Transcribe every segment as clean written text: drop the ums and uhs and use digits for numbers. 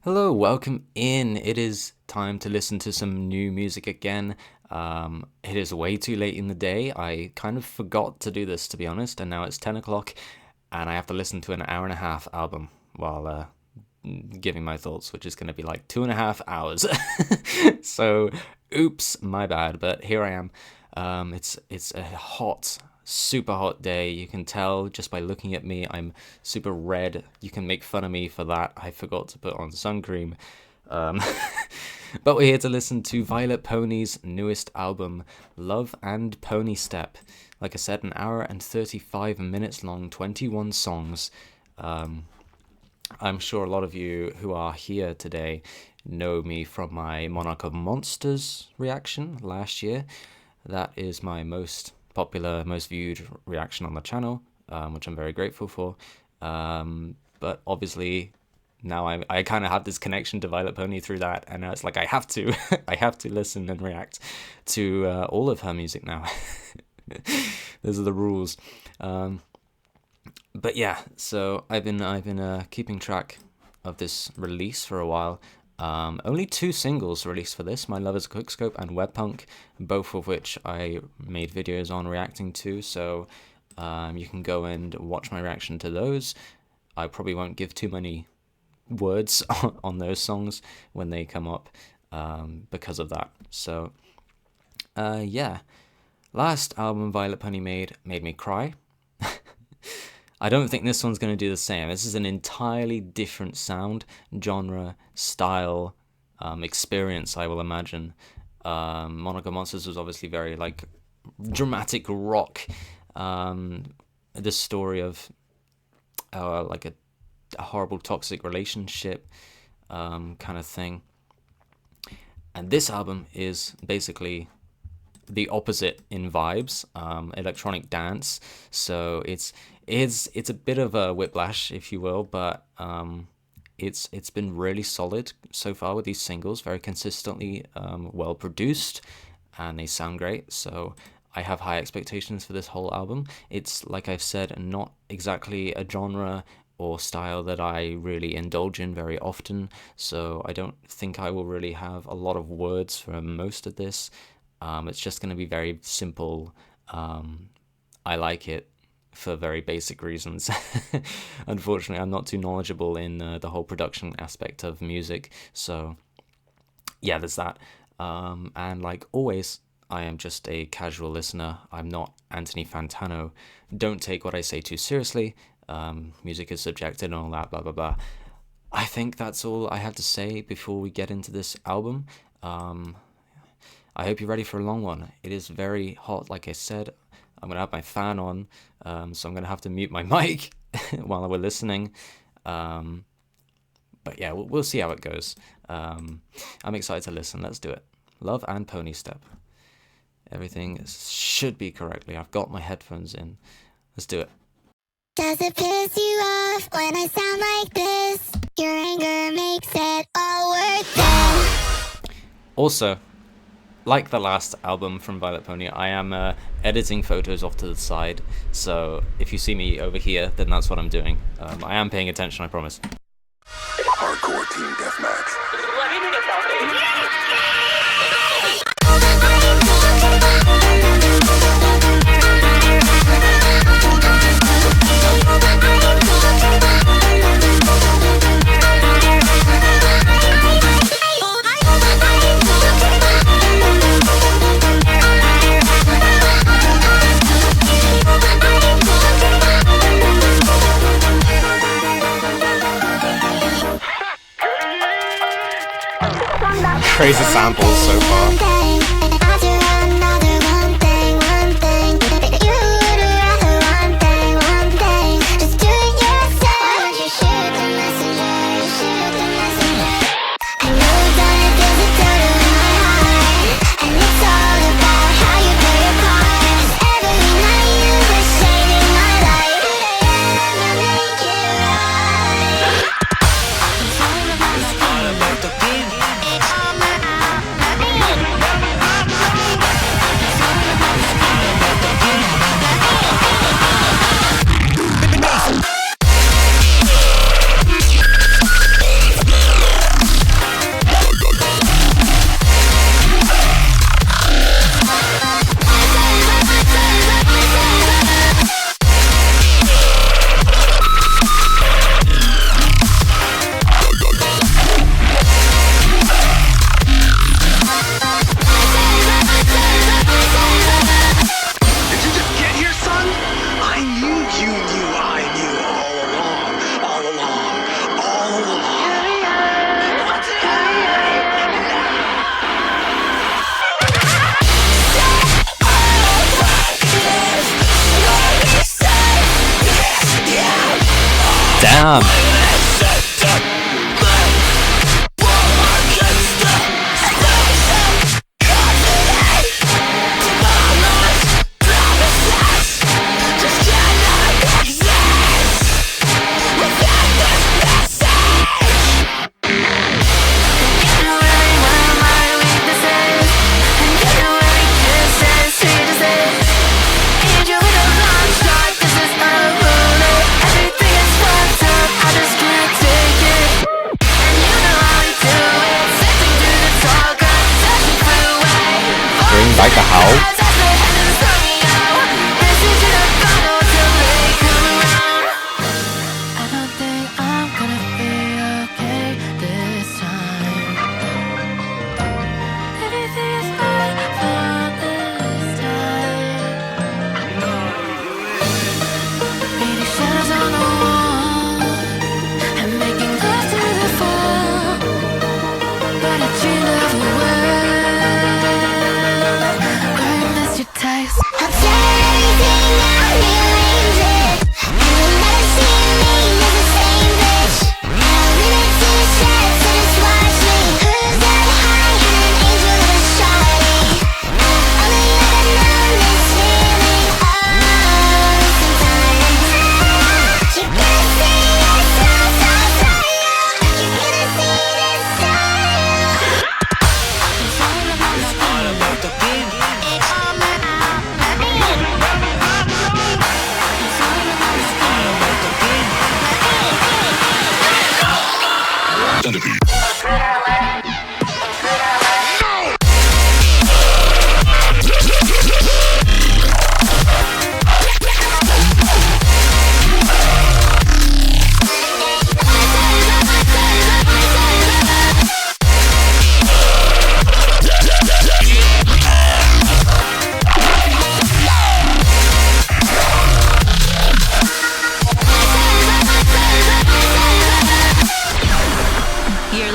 Hello, welcome in. It is time to listen to some new music again. It is way too late in the day. I kind of forgot to do this, to be honest, and now it's 10 o'clock and I have to listen to an hour and a half album while giving my thoughts, which is going to be like 2.5 hours. So, oops, my bad, but here I am. It's a super hot day. You can tell just by looking at me, I'm super red. You can make fun of me for that. I forgot to put on sun cream. Um, but we're here to listen to Violet Pony's newest album, Love and Ponystep. Like I said, an hour and 35 minutes long, 21 songs. I'm sure a lot of you who are here today know me from my Monarch of Monsters reaction last year. That is my most popular, most viewed reaction on the channel, which I'm very grateful for. But obviously, now I kind of have this connection to Violet Pony through that, and now it's like I have to, I have to listen and react to all of her music now. Those are the rules. But yeah, so I've been keeping track of this release for a while. Only 2 singles released for this, My Love is a Quickscope and Webpunk, both of which I made videos on reacting to, so you can go and watch my reaction to those. I probably won't give too many words on those songs when they come up because of that. So, yeah. Last album Violet Pony made me cry. I don't think this one's going to do the same. This is an entirely different sound, genre, style, experience, I will imagine. Monarch of Monsters was obviously very, like, dramatic rock. The story of, like, a horrible toxic relationship kind of thing. And this album is basically the opposite in vibes, electronic dance. So it's a bit of a whiplash, if you will, but it's been really solid so far with these singles, very consistently well produced, and they sound great. So I have high expectations for this whole album. It's, like I've said, not exactly a genre or style that I really indulge in very often, so I don't think I will really have a lot of words for most of this. It's just going to be very simple. I like it for very basic reasons. Unfortunately, I'm not too knowledgeable in the whole production aspect of music, so yeah, there's that. And like always, I am just a casual listener. I'm not Anthony Fantano. Don't take what I say too seriously. Music is subjective and all that, blah, blah, blah. I think that's all I have to say before we get into this album. I hope you're ready for a long one. It is very hot, like I said. I'm going to have my fan on, so I'm going to have to mute my mic while we're listening. But yeah, we'll see how it goes. I'm excited to listen. Let's do it. Love and Ponystep. Everything should be correctly. I've got my headphones in. Let's do it. Does it piss you off when I sound like this? Your anger makes it all worth it. Also, like the last album from Violet Pony, I am editing photos off to the side, so if you see me over here, then that's what I'm doing. I am paying attention, I promise. Hardcore team deathmatch. Let me take a selfie. Crazy samples so far. Damn. Bring back the howl.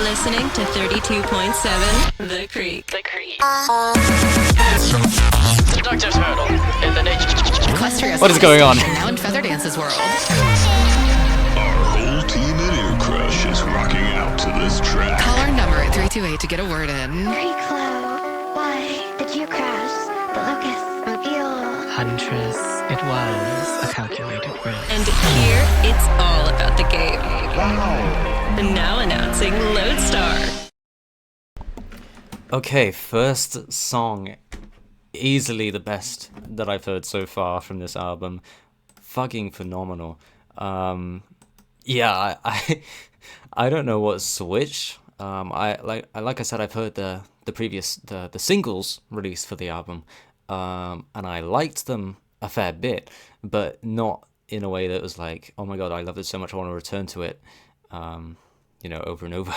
Listening to 32.7 The Creek. Dr. Turtle in the nature. What is going on? Now in Feather Dance's world. Our whole team at Ear Crush is rocking out to this track. Call our number at 328 to get a word in. Pre-Clo, why did you crash the locust mobile? Huntress, it was a calculated risk. And here it's all about the game. And now announcing Lodestar. Okay, first song, easily the best that I've heard so far from this album. Fucking phenomenal. Yeah, I don't know what switched. Like I said, I've heard the singles released for the album, and I liked them a fair bit, but not in a way that was like, oh my god, I love it so much, I want to return to it, over and over.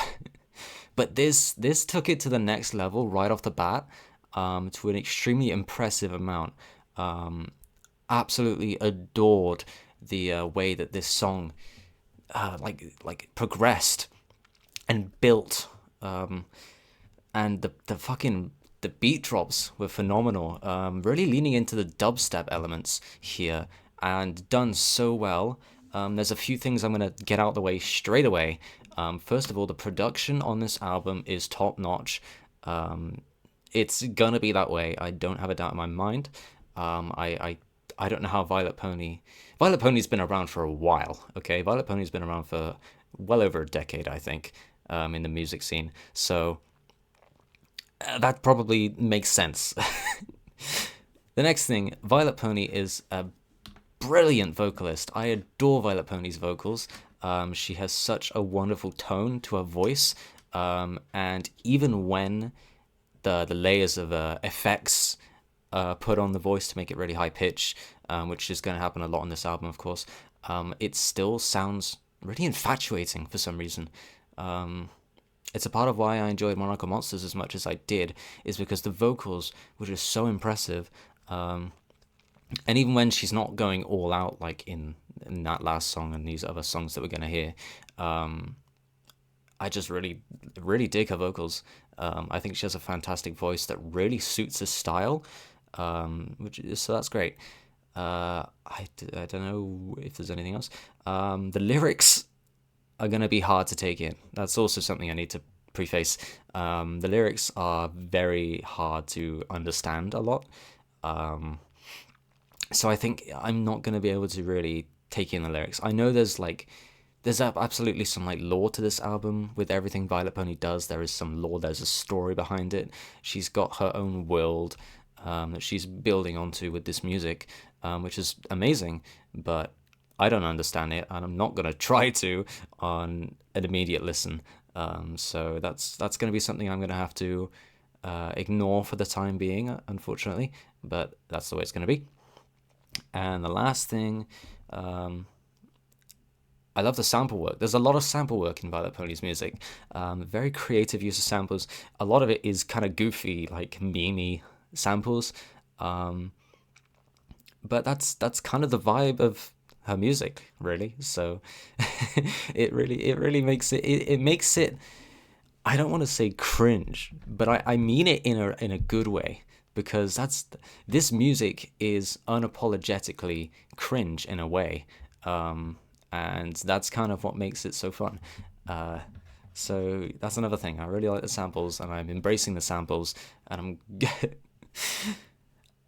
But this took it to the next level right off the bat, to an extremely impressive amount. Absolutely adored the way that this song like progressed and built, and the beat drops were phenomenal. Really leaning into the dubstep elements here, and done so well. There's a few things I'm gonna get out of the way straight away. First of all, the production on this album is top notch. It's gonna be that way. I don't have a doubt in my mind. I don't know how Vylet Pony's been around for a while. Okay, Vylet Pony's been around for well over a decade, I think, in the music scene. So that probably makes sense. The next thing, Vylet Pony is a brilliant vocalist. I adore Vylet Pony's vocals. She has such a wonderful tone to her voice, and even when the layers of effects put on the voice to make it really high pitch, which is going to happen a lot on this album, of course, it still sounds really infatuating for some reason. It's a part of why I enjoyed Monaco Monsters as much as I did, is because the vocals were just so impressive. And even when she's not going all out, like in that last song and these other songs that we're going to hear, I just really, really dig her vocals. I think she has a fantastic voice that really suits her style, so that's great. I don't know if there's anything else. The lyrics are going to be hard to take in. That's also something I need to preface. The lyrics are very hard to understand a lot. So I think I'm not going to be able to really take in the lyrics. I know there's absolutely some like lore to this album. With everything Violet Pony does, there is some lore, there's a story behind it. She's got her own world that she's building onto with this music, which is amazing, but I don't understand it, and I'm not going to try to on an immediate listen. So that's going to be something I'm going to have to ignore for the time being, unfortunately, but that's the way it's going to be. And the last thing, I love the sample work. There's a lot of sample work in Violet Pony's music. Very creative use of samples. A lot of it is kind of goofy, like meme-y samples. But that's kind of the vibe of her music, really. So it really makes it makes it, I don't want to say cringe, but I mean it in a good way. Because this music is unapologetically cringe in a way, and that's kind of what makes it so fun. So that's another thing. I really like the samples, and I'm embracing the samples, and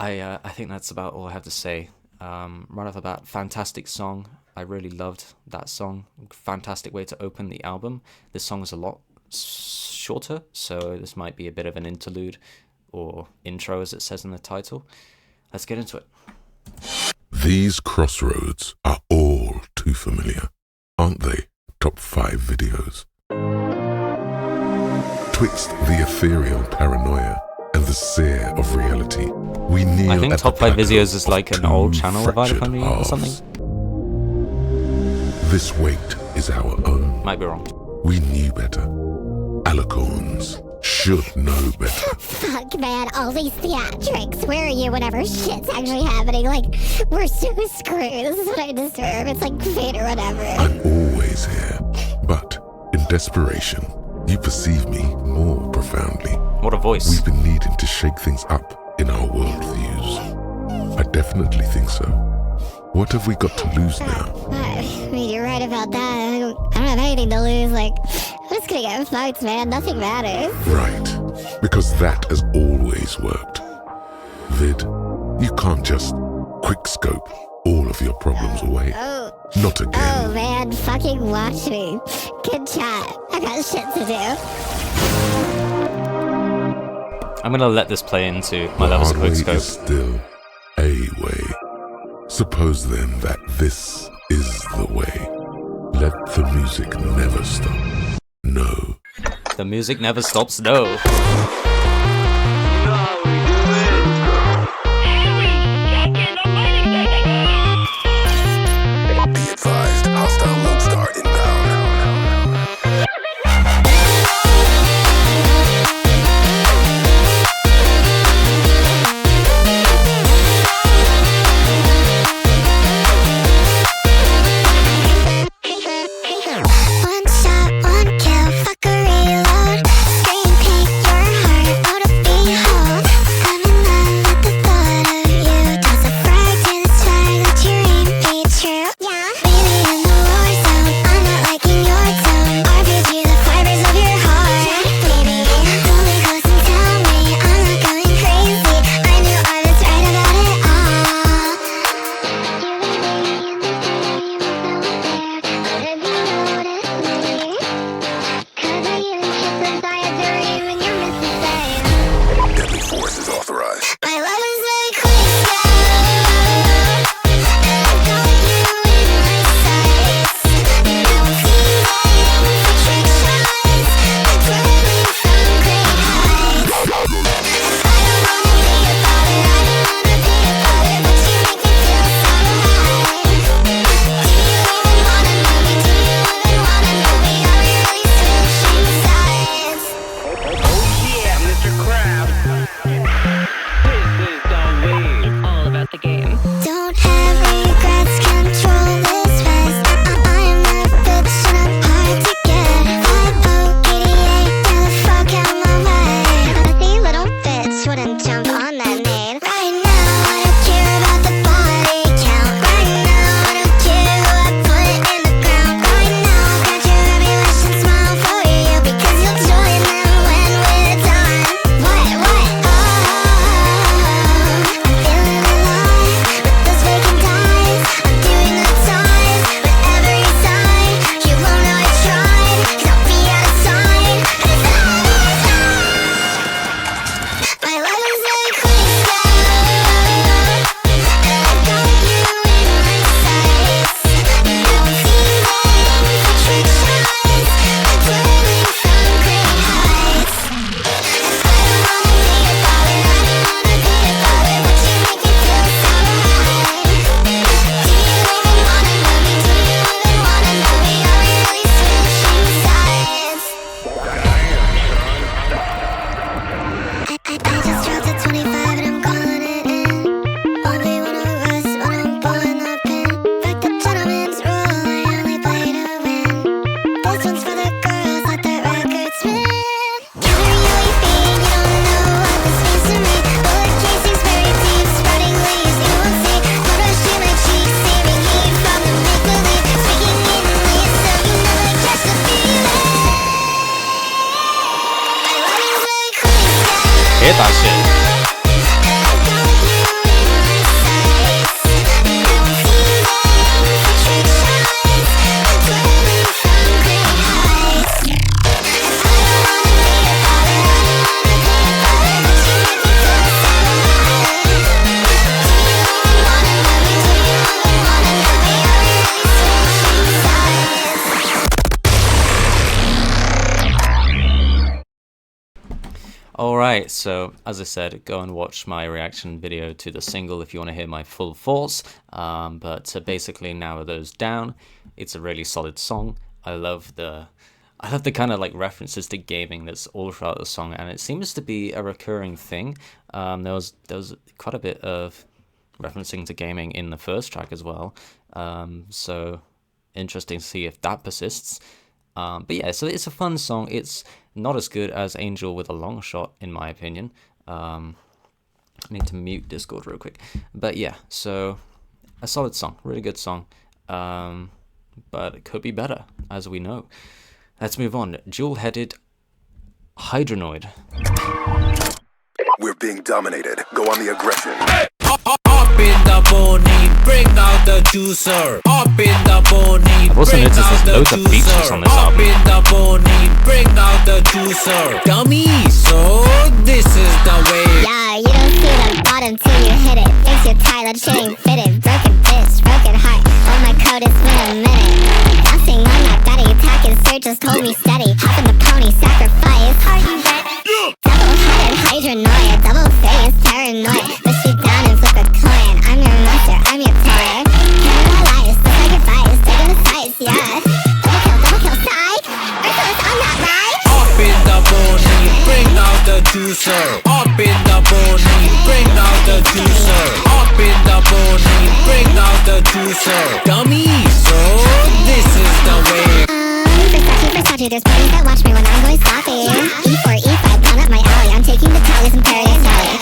I think that's about all I have to say. Right off the bat, fantastic song. I really loved that song. Fantastic way to open the album. This song is a lot shorter, so this might be a bit of an interlude, or intro as it says in the title. Let's get into it. These crossroads are all too familiar, aren't they? Top 5 videos. Twixt the ethereal paranoia and the sear of reality, we kneel I think at Top the 5 plateau videos is like an old channel of Violet Pony or halves. something. This weight is our own. Might be wrong. We knew better. Alicorns should know better. Fuck, man, all these theatrics. Where are you whenever shit's actually happening? Like, we're so screwed. This is what I deserve. It's like fate or whatever. I'm always here, but in desperation, you perceive me more profoundly. What a voice. We've been needing to shake things up in our worldviews. I definitely think so. What have we got to lose now? I mean, you're right about that. I don't have anything to lose. Like, I'm just gonna get fucked, man. Nothing matters. Right, because that has always worked. Vid, you can't just quickscope all of your problems away. Oh. Not again. Oh, man. Fucking watch me. Good chat. I got shit to do. I'm gonna let this play into my levels of Hard way quickscope. is still a way. Suppose then that this is the way. Let the music never stop. No. The music never stops, no. Be advised, hostile mode start inbound. One shot, one kill, fuck a reload. Scream, paint your heart hit that shit. Alright, so as I said, go and watch my reaction video to the single if you want to hear my full thoughts, but to basically narrow those down, it's a really solid song. I love the kind of like references to gaming that's all throughout the song, and it seems to be a recurring thing. There was quite a bit of referencing to gaming in the first track as well, so interesting to see if that persists. But yeah, so it's a fun song. It's not as good as Angel with a Long Shot, in my opinion. I need to mute Discord real quick. But yeah, so a solid song, really good song. But it could be better, as we know. Let's move on. Dual-headed Hydronoid. We're being dominated. Go on the aggression. Up in the pony, bring out the juicer. Up in the pony, I've also bring noticed out there's the loads of features on juicer. this Up album. in the pony, bring out the juicer. Dummy, so this is the way. Yeah, you don't see the bottom till you hit it. Thinks you're tired, shit ain't fitted. Broken bitch, broken heart. Oh my code, it's been a minute. Nothing, I'm not Betty. Attacking sir, just hold me steady. Hop in the pony, sacrifice. Are you ready? Double-headed hydronoid, double-faced paranoid. Push you down and flip a coin. I'm your master, I'm your toy. Paralyzed, the sacrifice, taking the fights, yeah. Double kill, side. Earthless, I'm not right. Up in the pony, bring out the juicer. Up in the pony, bring out the juicer. Up in the pony, bring out the juicer. Dummy, so this is the way. Versace, there's parties that watch me when I'm going sloppy. E4, E5, pound up my alley. I'm taking the tallest in Paradise Alley.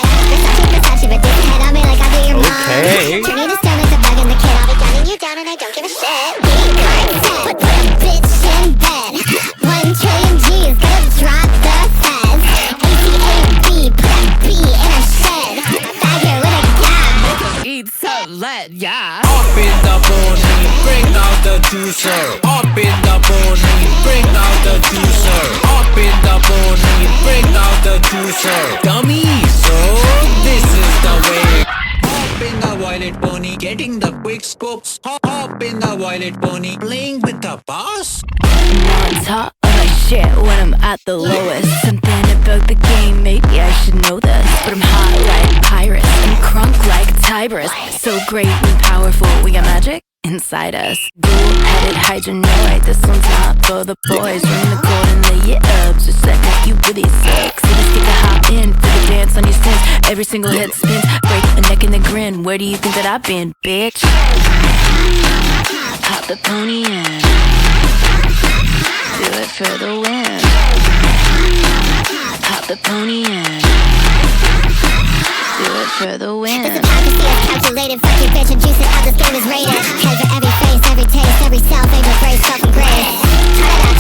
Versace, but this head on me like I'll be your mom. Okay. Turn you to stone like the bug in the kid. I'll be gunning you down and I don't give a shit. Beat card set, put a bitch in bed. 1 trillion G's, gonna drop the feds. ACAB, put a B in a shed. Faggot with a gap. Eat salad, yeah. Up in the pony, bring out the juicer. Up in the pony, bring out the juicer. Up in the pony, bring out the juicer. Dummy, so this is the way. Hop in the Vylet pony, getting the quick scopes. Hop in the Vylet pony, playing with the boss. I'm on top of my shit when I'm at the lowest. Something about the game, maybe I should know this. But I'm hot like Pyrus and crunk like Tybris. So great and powerful, we got magic inside us. Dual-headed hydronoid, this one's not for the boys. Run the code and lay it up, just like if you really suck. So just get the hop in for the dance on your sins. Every single hit spins, break a neck and then grin. Where do you think that I've been, bitch? Pop the pony in, do it for the win. Pop the pony in, do it for the win. This hypocrisy is calculated. Fuck your bitch and juice it out. This game is rated. Head for every face, every taste, every cell, favorite phrase, self-engraved.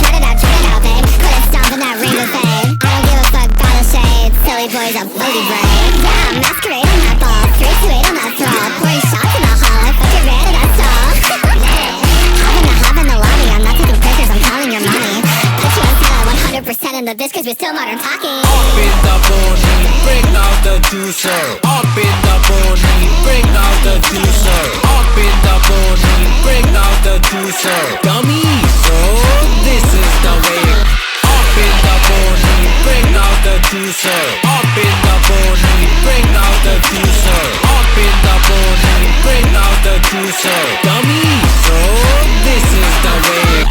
Try it out, babe. Put a stomp in that ring of fame. I don't give a fuck, got a shade. Silly boys, I'm floaty brave. Yeah, I'm masquerade on that ball. 328 on that thrall. Pouring shots in the hall. I fuck your red and I stall. Hop in the lobby. I'm not taking pictures, I'm calling your mommy. Put you on salad 100% in the biz, cause we're still modern talking. Up in the pony, bring out the juicer. Up in the pony, bring out the juicer. Up in the pony, bring out the juicer. Dummy, so this is the way. Up in the pony, bring out the juicer. Up in the pony, bring out the juicer. Up in the pony, bring out the juicer. Dummy, so this is the way.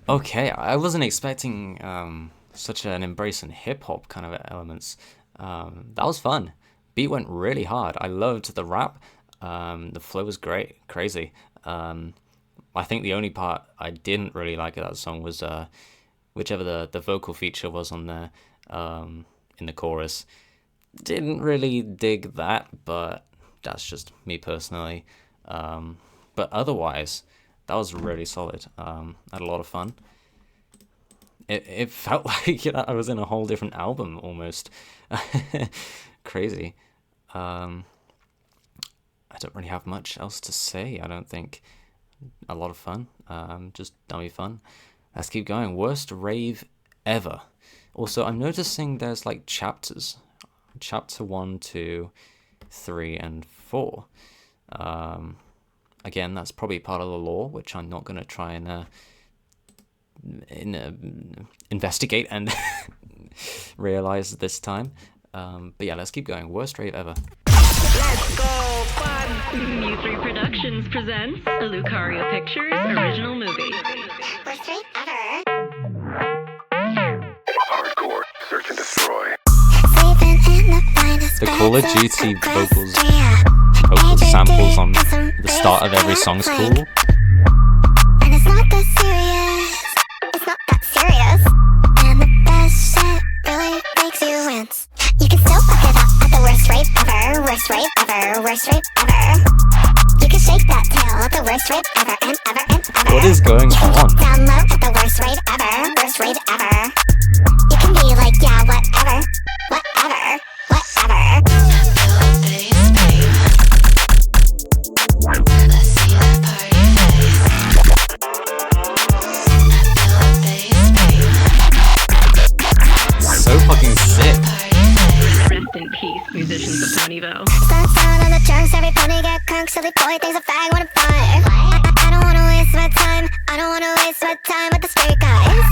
Okay, I wasn't expecting such an embrace in hip-hop kind of elements. That was fun. Beat went really hard. I loved the rap. The flow was great, crazy. I think the only part I didn't really like of that song was whichever the vocal feature was on there in the chorus. Didn't really dig that, but that's just me personally. But otherwise, that was really solid. I had a lot of fun. it felt like, you know, I was in a whole different album almost. Crazy. I don't really have much else to say. I don't think. A lot of fun. Just dummy fun. Let's keep going. Worst rave ever. Also, I'm noticing there's like chapters. Chapter 1, 2, 3, and 4. Again, that's probably part of the lore, which I'm not going to try and investigate and realize this time. But yeah, let's keep going. Worst rave ever. Let's go, fun! U3 Productions presents a Lucario Pictures original movie. Worst rave ever. Hardcore, search and destroy. The Call of Duty vocal samples on the start of every song's cool. And it's not that serious. It's not that serious. And the best shit really makes you wince. You can still fuck it up at the worst rate ever. Worst rate ever. Worst rate ever. You can shake that tail at the worst rate ever and ever and ever. What is going on? Down low at the worst rate ever. Worst rate ever. You can be like, yeah, whatever. Whatever. Whatever. So fucking sick. Rest in peace, musicians of Ponyville. Sun on the drums, every pony get crunk, silly boy thinks a fag wanna fire. I don't wanna waste my time, I don't wanna waste my time with the straight guys.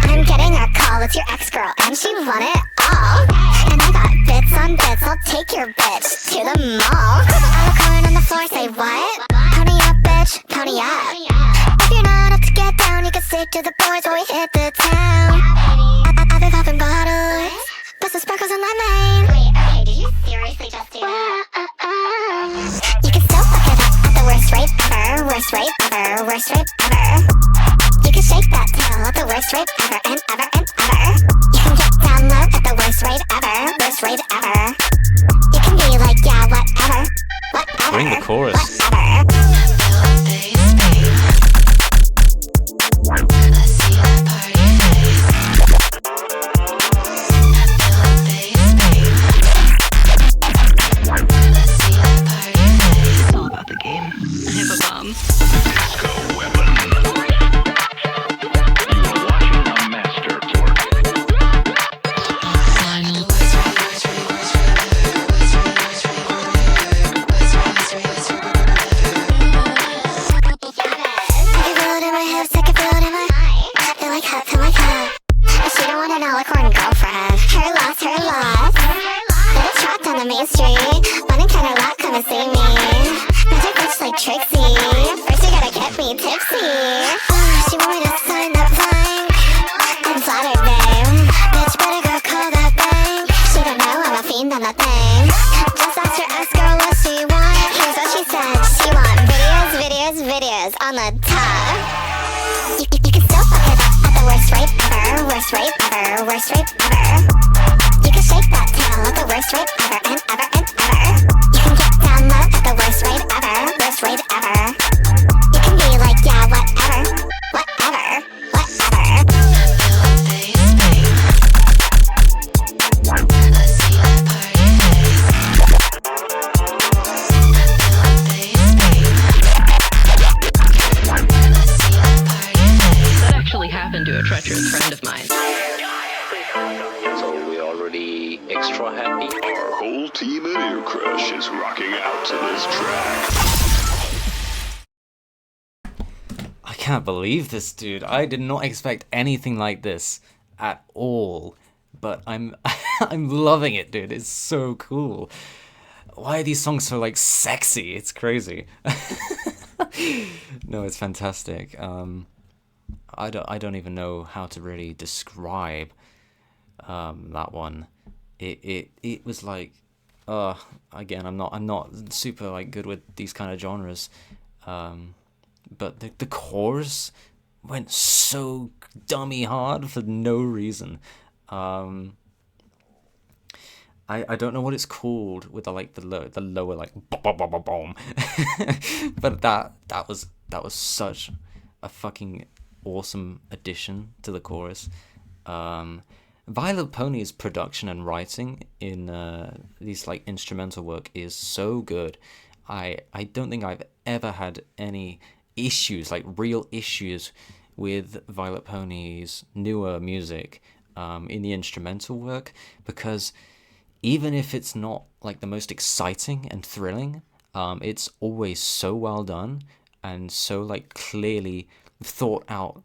I'm getting a call, it's your ex-girl, and she want it all. And I got bits on bits, I'll take your bitch to the mall. I'm calling on the floor, say what? Pony up, bitch, pony up. If you're not up to get down, you can stick to the boys while we hit the town. I've been popping bottles, put some sparkles in my main. Wait, okay, did you seriously just do that? You can still fuck it up at the worst rate ever. Worst rate ever. Worst rate ever. You can shake that tail at the worst rate ever and ever and ever. You can get down low at the worst rate ever. Worst rate ever. You can be like, yeah, whatever. Whatever. Bring the chorus. Whatever. It's all about the game. I have a bomb. Disco weapon. You are watching a masterwork. Videos on the top. You can still fuck it up at the worst rate ever. Worst rate ever. Worst rate ever. You can shake that tail at the worst rate ever and ever and ever. You can get down low at the worst rate ever. Worst rate ever. You can be like, yeah, whatever. Whatever. Whatever. Happened to a treacherous friend of mine. So we're already extra happy. Our whole team at Ear Crush is rocking out to this track. I can't believe this, dude. I did not expect anything like this at all. But I'm I'm loving it, dude. It's so cool. Why are these songs so like sexy? It's crazy. No, it's fantastic. I don't even know how to really describe that one. It was like, again, I'm not super like good with these kind of genres, but the chorus went so dummy hard for no reason. I don't know what it's called with the lower like boom, but that was such a fucking awesome addition to the chorus. Violet Pony's production and writing in these like instrumental work is so good. I don't think I've ever had any issues, like real issues, with Violet Pony's newer music in the instrumental work, because even if it's not like the most exciting and thrilling, it's always so well done and so like clearly thought out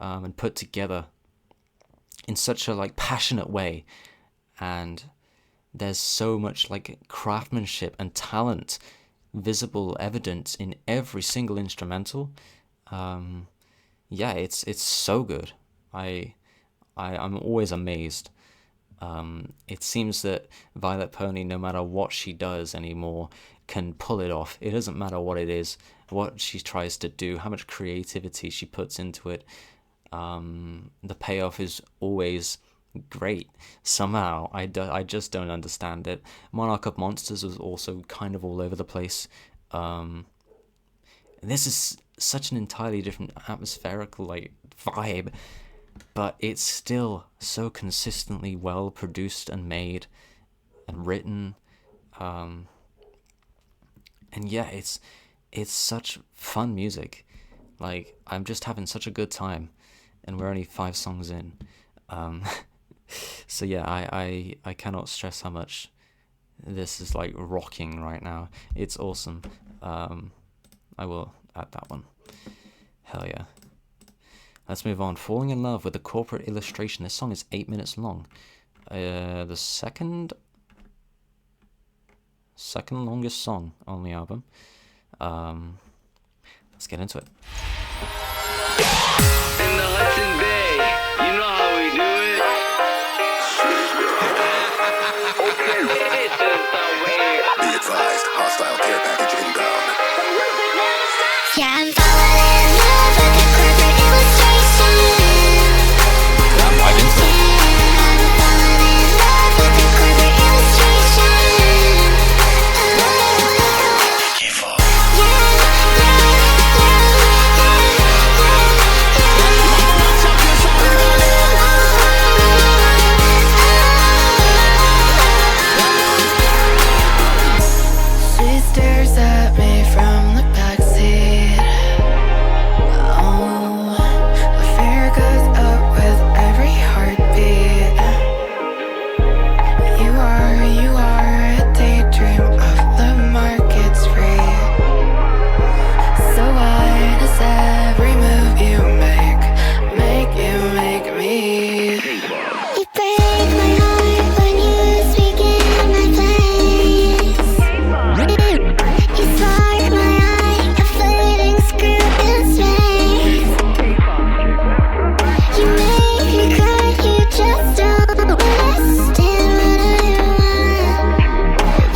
and put together in such a like passionate way, and there's so much like craftsmanship and talent visible, evident in every single instrumental. Yeah, it's so good. I'm always amazed. It seems that Violet Pony, no matter what she does anymore, can pull it off. It doesn't matter what it is, what she tries to do, how much creativity she puts into it. The payoff is always great. Somehow, I just don't understand it. Monarch of Monsters was also kind of all over the place. This is such an entirely different atmospherical like vibe, but it's still so consistently well produced and made and written. And yeah, it's such fun music. Like, I'm just having such a good time, and we're only 5 songs in. So yeah, I cannot stress how much this is like rocking right now. It's awesome. I will add that one. Hell yeah. Let's move on. Falling in Love with the Corporate Illustration. This song is 8 minutes long. The second longest song on the album. Let's get into it. In the Hudson Bay, you know how we do it. This is the way. Be advised, hostile care package inbound. Yeah, I'm falling in love with the corporate illustration. I'm right into it. I'm falling in love with the corporate illustration. She stares at me from the backseat. Oh, the fear goes up with every heartbeat. You are a daydream of the market's free. So why does every move you make you make me? You break my heart when you speak in my place. You spark my eye, a fleeting screw in space. You make me cry, you just don't understand what I want.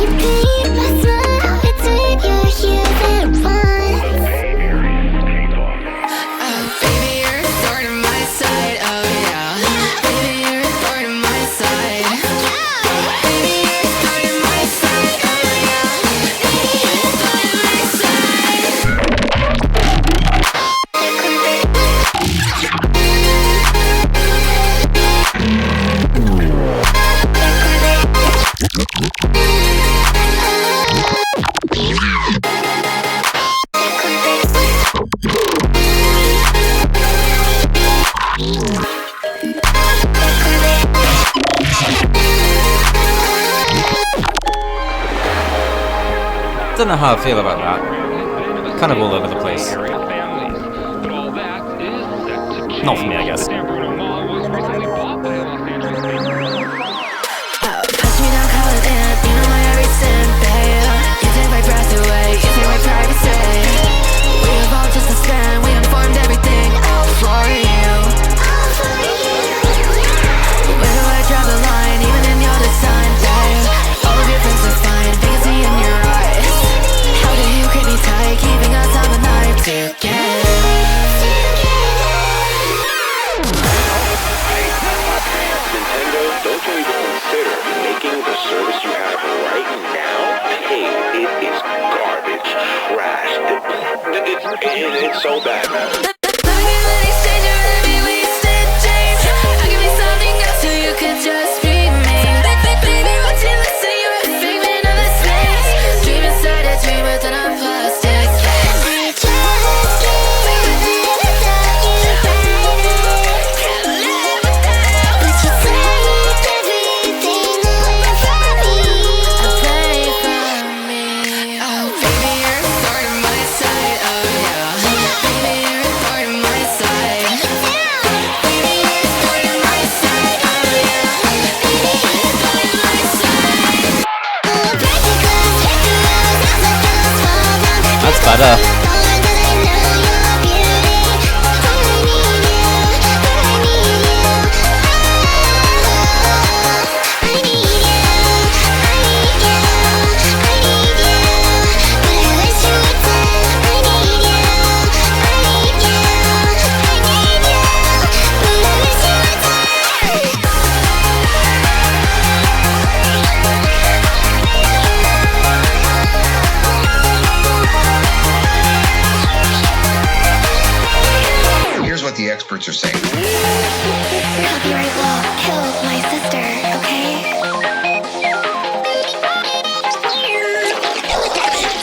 You paint my smile between your heels at once. Oh, baby, you're a thorn in my side. Oh, yeah. Baby, you're a thorn in my side. Baby, you're a thorn in my side. Oh, yeah. Baby, you're a thorn in my side. Don't know how I feel about that. Kind of all over the place. Not for me, I guess. Push me down, call it in. You know my everything, babe. You take my breath away. You take my privacy. We evolved just to spend. We informed everything all for you. But where do I draw the line? Even in your design, babe. All of your friends are fine. Vacancy in your eyes. How do you keep me tight? Keeping us on the night together. Nintendo, don't you even consider making the service you have right now paid? It is garbage, trash. It's so bad, man. Let me get an exchange, or let me waste it, James. I'll give you some better. The experts are saying. Copyright law killed my sister, okay?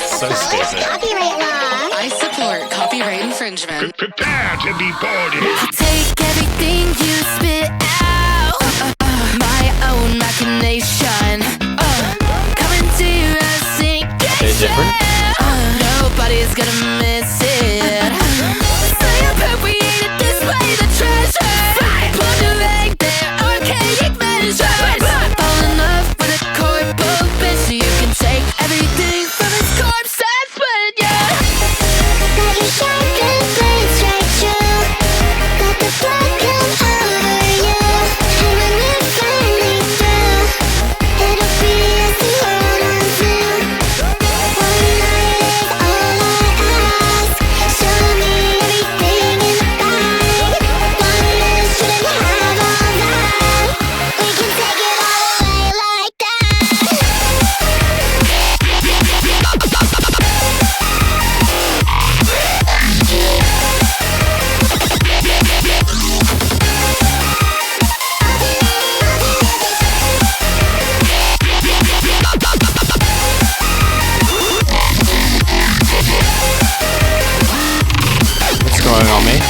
So stupid. Copyright law. I support copyright infringement. Prepare to be boarded. Take everything you spit out. My own machination. Coming to a different. Nobody's gonna miss it. Say appropriated this way the treasure. Plundering their archaic measures. Fall in love with a corporal bitch so you can take everything from its corpse and split, yeah. Got your sharpened blades right through. Got the blood come over you. And when we're finally through, it'll be us to hold on to. One night is all I ask. Show me everything in the bag. One man shouldn't have all that. We can take it all away like that. What's going on, mate?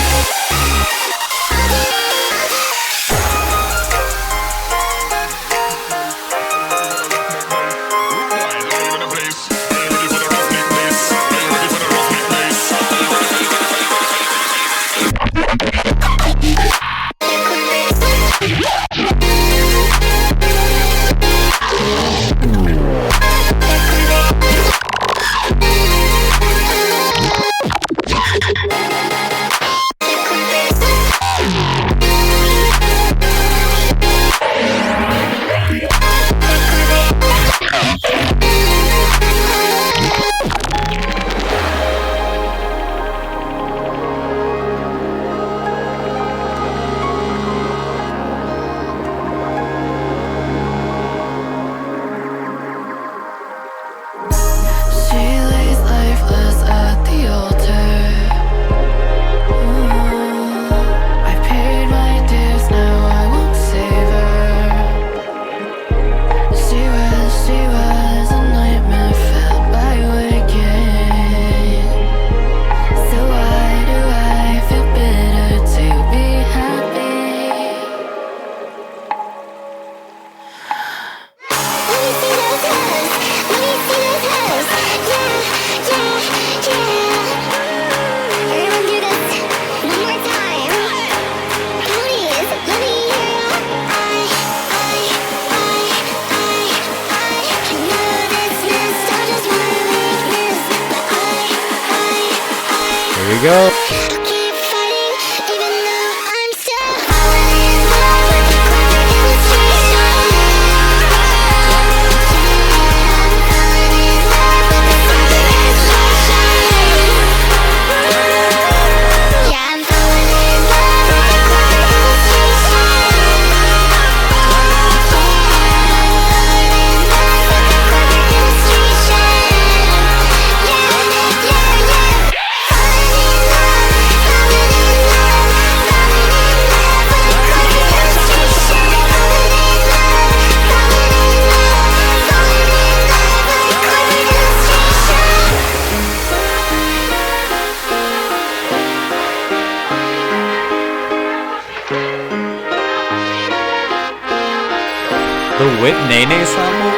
She lays lifeless at the altar. I paid my dues, now I won't save her. She was a nightmare filled by waking. So why do I feel bitter to be happy? Let me see those hands. Let me see those hands. Yeah, yeah, yeah. Everyone do this one more time. Please, let me hear you. I know this nostalgia's my weakness, but Here we go. I'll keep fighting, even though I'm still falling in love with the corporate illustration. I'm falling in love with the corporate illustration. Yeah, I'm falling in love with the corporate illustration. The Whip Nene sample?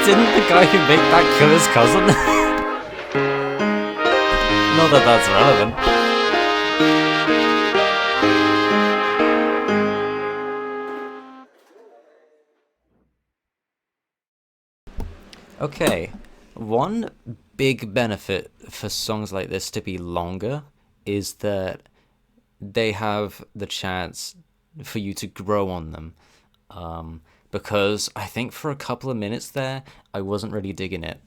Didn't the guy who made that kill his cousin? Not that that's relevant. Okay, one big benefit for songs like this to be longer is that they have the chance for you to grow on them. Because I think for a couple of minutes there, I wasn't really digging it.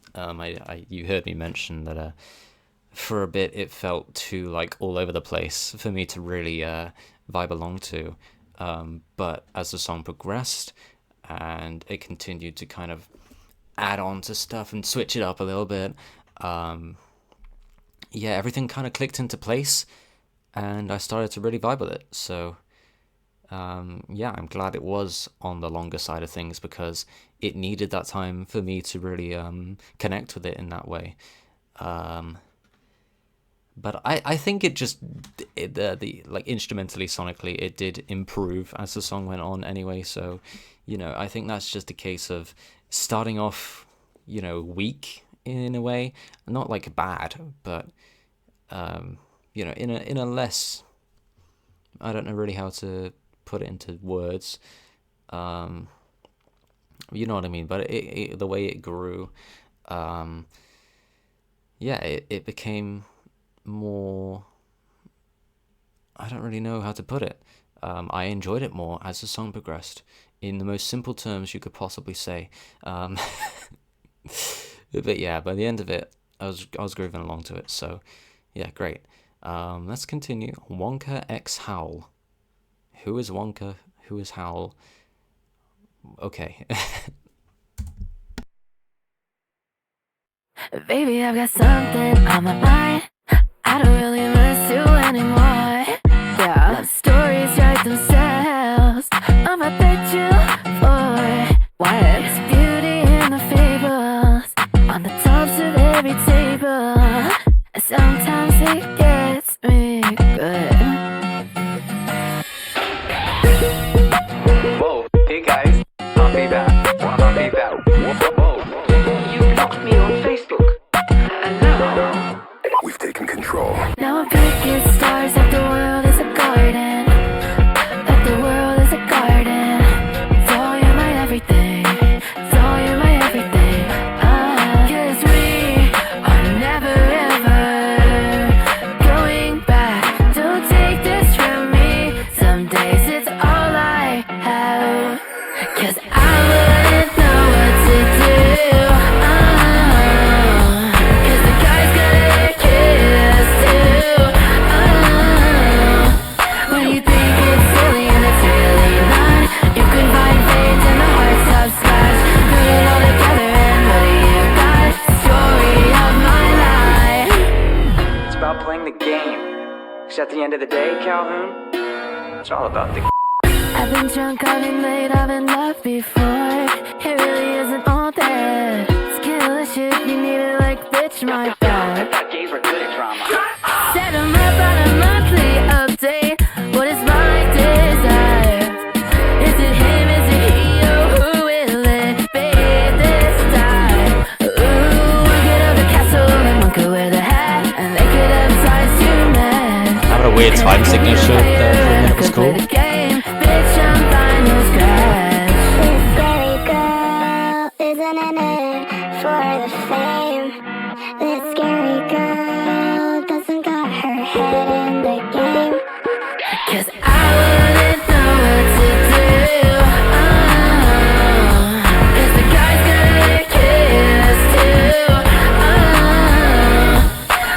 You heard me mention that for a bit it felt too like all over the place for me to really vibe along to. But as the song progressed and it continued to kind of add on to stuff and switch it up a little bit, yeah, everything kind of clicked into place, and I started to really vibe with it. So yeah, I'm glad it was on the longer side of things because it needed that time for me to really connect with it in that way. But I think it just the like instrumentally, sonically, it did improve as the song went on anyway. So, you know, I think that's just a case of starting off, you know, weak in a way, not like bad, but you know, in a less, I don't know really how to put it into words. You know what I mean? But the way it grew, yeah, it became more, I don't really know how to put it. I enjoyed it more as the song progressed, in the most simple terms you could possibly say. But yeah, by the end of it, I was grooving along to it. So yeah, great. Let's continue. Wonka X Howl. Who is Wonka? Who is Howl? Okay. Baby, I've got something on my mind. I don't really miss you anymore. Yeah, love stories write themselves. I'm a bet you for what? There's beauty in the fables on the tops of every table. Sometimes it gets me good. Whoa, hey guys, I'll be back. I'll be back. Whoa, you blocked me on Facebook, and now We've taken control. Now I'm picking stars like the world is a garden. Like the world is a garden. It's all you're my everything. It's all you're my everything. 'Cause we are never ever going back. Don't take this from me. Some days it's all I have. 'Cause I wouldn't know what to do. 'Cause the guys got their kids too. When you think it's silly and it's really not, you can find fades in the heart stop scratch. Put it all together and what do you got? Story of my life. it's about playing the game. 'Cause at the end of the day, Calhoun, it's all about the. I've been drunk, I've been late, I've been loved before. It really isn't all that. It's delicious, you need it like bitch, my bad. I thought gays were good at drama. Set 'em up on a monthly update. What is my desire? Is it him, is it he, or who will it be this time? Ooh, we could have a castle and one could wear the hat, and they could have ties to men. Having a weird time signature there for a minute was cool. Bitch, I'm fine, no scratch. This scary girl isn't in it for the fame. This scary girl doesn't got her head in the game. 'Cause I wouldn't know what to do. 'Cause the guys got their kids too.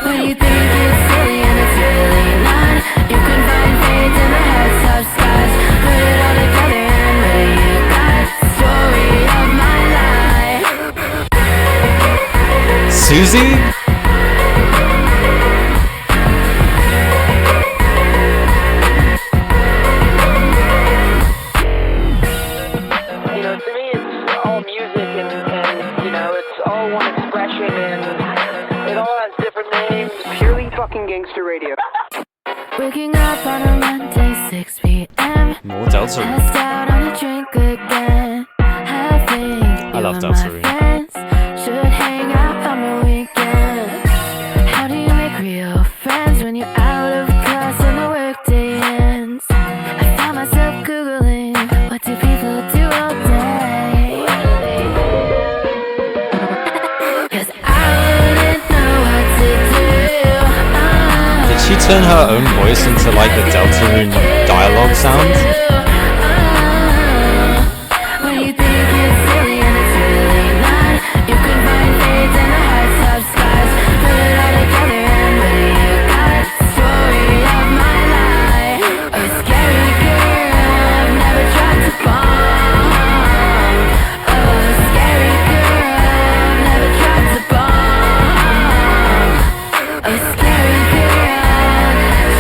When you think it's silly and it's really not, you can find fades in the heart stop scratch. Put it all together and what do you got? Story of my life. Susie? You know, to me, it's all music, and you know, it's all one expression, and it all has different names. Purely fucking gangster radio. Waking up on a Monday, 6 p.m. More Delta. Passed out on a drink again. Having I love you and Delta my Rune. friends should hang out on the weekend. How do you make real friends when you're out of class and the workday ends? I found myself Googling, what do people do all day? she turn her own voice into like the Deltarune dialogue sound? When you think it's silly and it's really not, you can find fades in the high top skies. Put it all together and what do you got? Story of my life. A scary girl, I've never tried to bomb. A scary girl, I've never tried to bomb. A scary girl,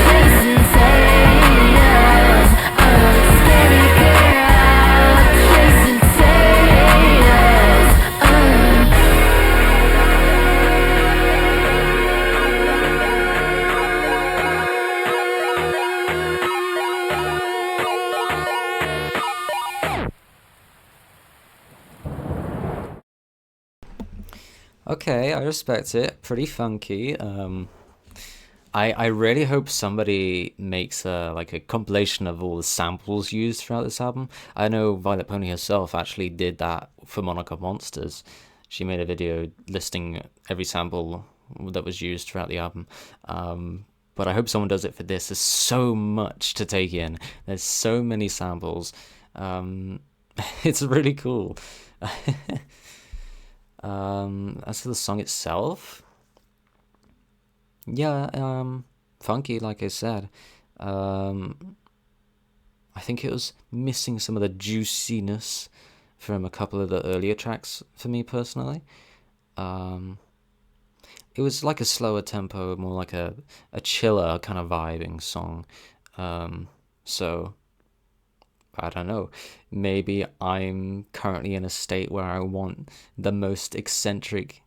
chasing satyrs. A scary girl, chasing satyrs. Okay, I respect it. Pretty funky. I really hope somebody makes like a compilation of all the samples used throughout this album. I know Violet Pony herself actually did that for Monarch of Monsters. She made a video listing every sample that was used throughout the album. But I hope someone does it for this. There's so much to take in. There's so many samples. It's really cool. As for the song itself, yeah, funky, like I said. I think it was missing some of the juiciness from a couple of the earlier tracks for me personally. It was like a slower tempo, more like a chiller kind of vibing song. So I don't know, maybe I'm currently in a state where I want the most eccentric,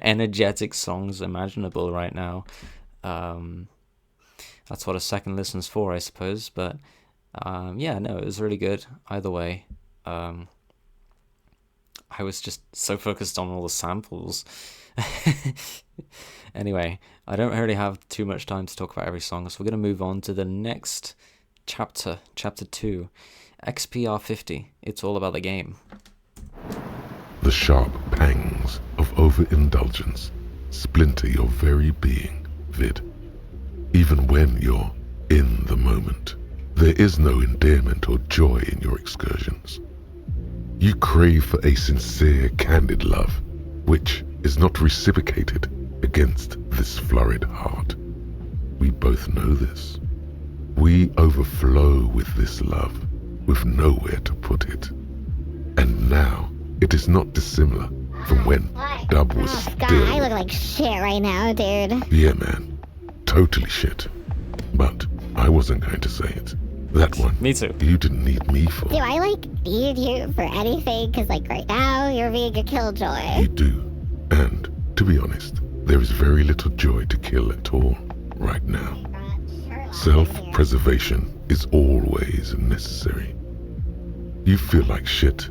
energetic songs imaginable right now. That's what a second listen's for, I suppose. But yeah, no, it was really good either way. I was just so focused on all the samples. Anyway, I don't really have too much time to talk about every song, so we're going to move on to the next chapter 2, XPR50. It's all about the game. The sharp pangs of overindulgence splinter your very being, Vid. Even when you're in the moment, there is no endearment or joy in your excursions. You crave for a sincere, candid love, which is not reciprocated against this florid heart. We both know this. We overflow with this love, with nowhere to put it. And now, it is not dissimilar from when Dub was still... God, I look like shit right now, dude. Yeah, man. Totally shit. But I wasn't going to say it. That one. Me too. You didn't need me for. Do I, need you for anything? Because, right now, you're being a killjoy. You do. And, to be honest, there is very little joy to kill at all, right now. Self-preservation is always necessary. You feel like shit.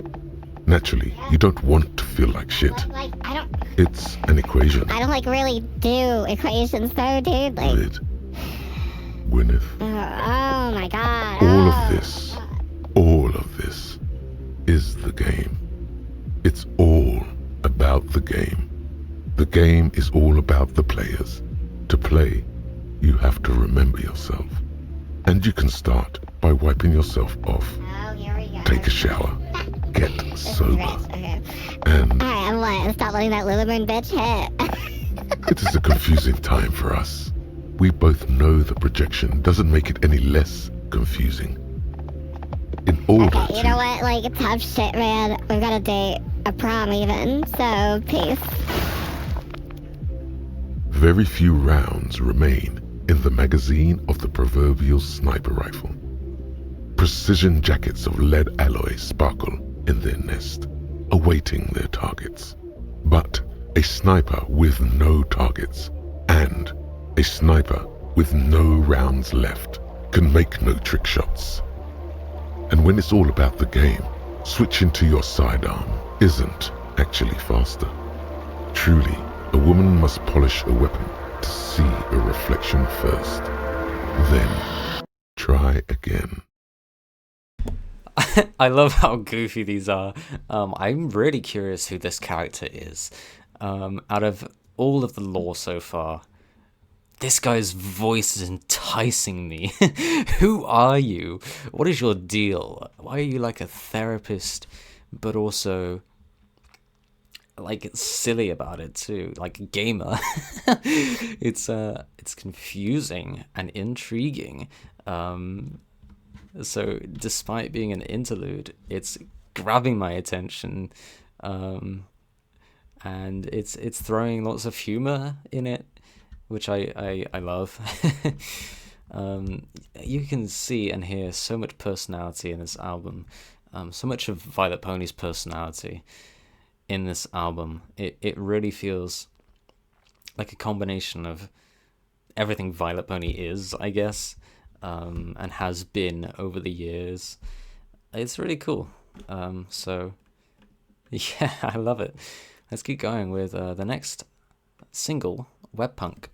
Naturally, you don't want to feel like shit. I don't... It's an equation. I don't, really do equations, though, dude. Vid. Gwyneth. Oh, my God. All of this is the game. It's all about the game. The game is all about the players. To play, you have to remember yourself. And you can start by wiping yourself off. Oh, here we go. Take a shower. Get sober. Okay. And... Alright, I'm what? Stop letting that Lilliburn bitch hit. It is a confusing time for us. We both know the projection doesn't make it any less confusing. In order okay, you know what? Tough shit, man. We've got a date. A prom, even. So, peace. Very few rounds remain in the magazine of the proverbial sniper rifle. Precision jackets of lead alloy sparkle in their nest, awaiting their targets. But a sniper with no targets and a sniper with no rounds left can make no trick shots. And when it's all about the game, switching to your sidearm isn't actually faster. Truly, a woman must polish a weapon to see a reflection first. Then, try again. I love how goofy these are. I'm really curious who this character is. Out of all of the lore so far, This guy's voice is enticing me. Who are you? What is your deal? Why are you like a therapist, but also like silly about it too, like a gamer? It's confusing and intriguing. So despite being an interlude, it's grabbing my attention, and it's throwing lots of humor in it, which I love. You can see and hear so much personality in this album, so much of Violet Pony's personality in this album. It really feels like a combination of everything Violet Pony is, I guess, and has been over the years. It's really cool. So yeah, I love it. Let's keep going with the next single, Webpunk.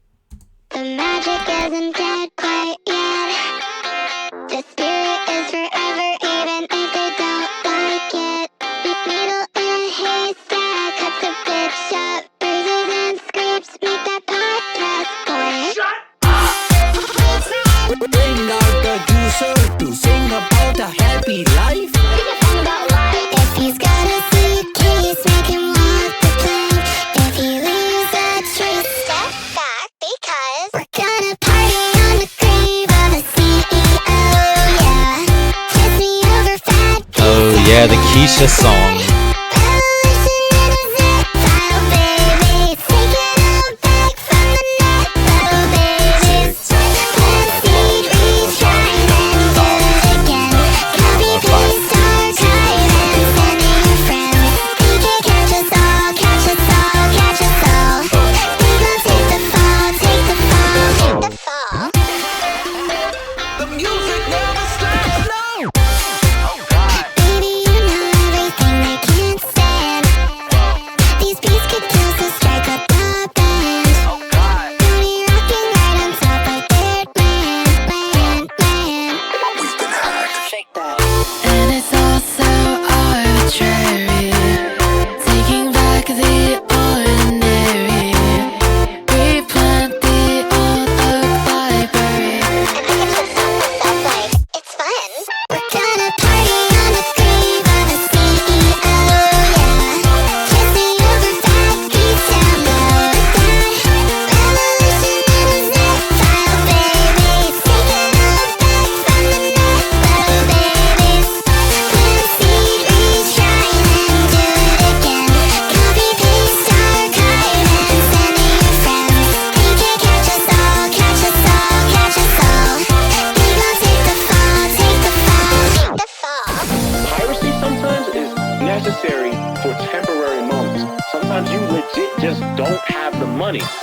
The magic isn't dead quite yet. The spirit is forever, even if they don't like it. Needle in a haystack cuts a bitch up. Bruises and scrapes make that podcast point. Bring out the juicer to sing about a happy life. If he's got a suitcase, make him walk the plank. If he leaves a trace, step back, because we're gonna party on the grave of a CEO, yeah. Kiss me over fat pizza. Oh yeah, the Keisha song.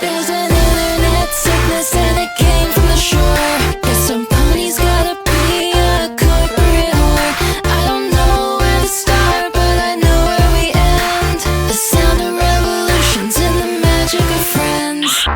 There's an internet sickness and it came from the shore. Guess some pony's gotta be a corporate whore. I don't know where to start, but I know where we end. The sound of revolutions and the magic of friends.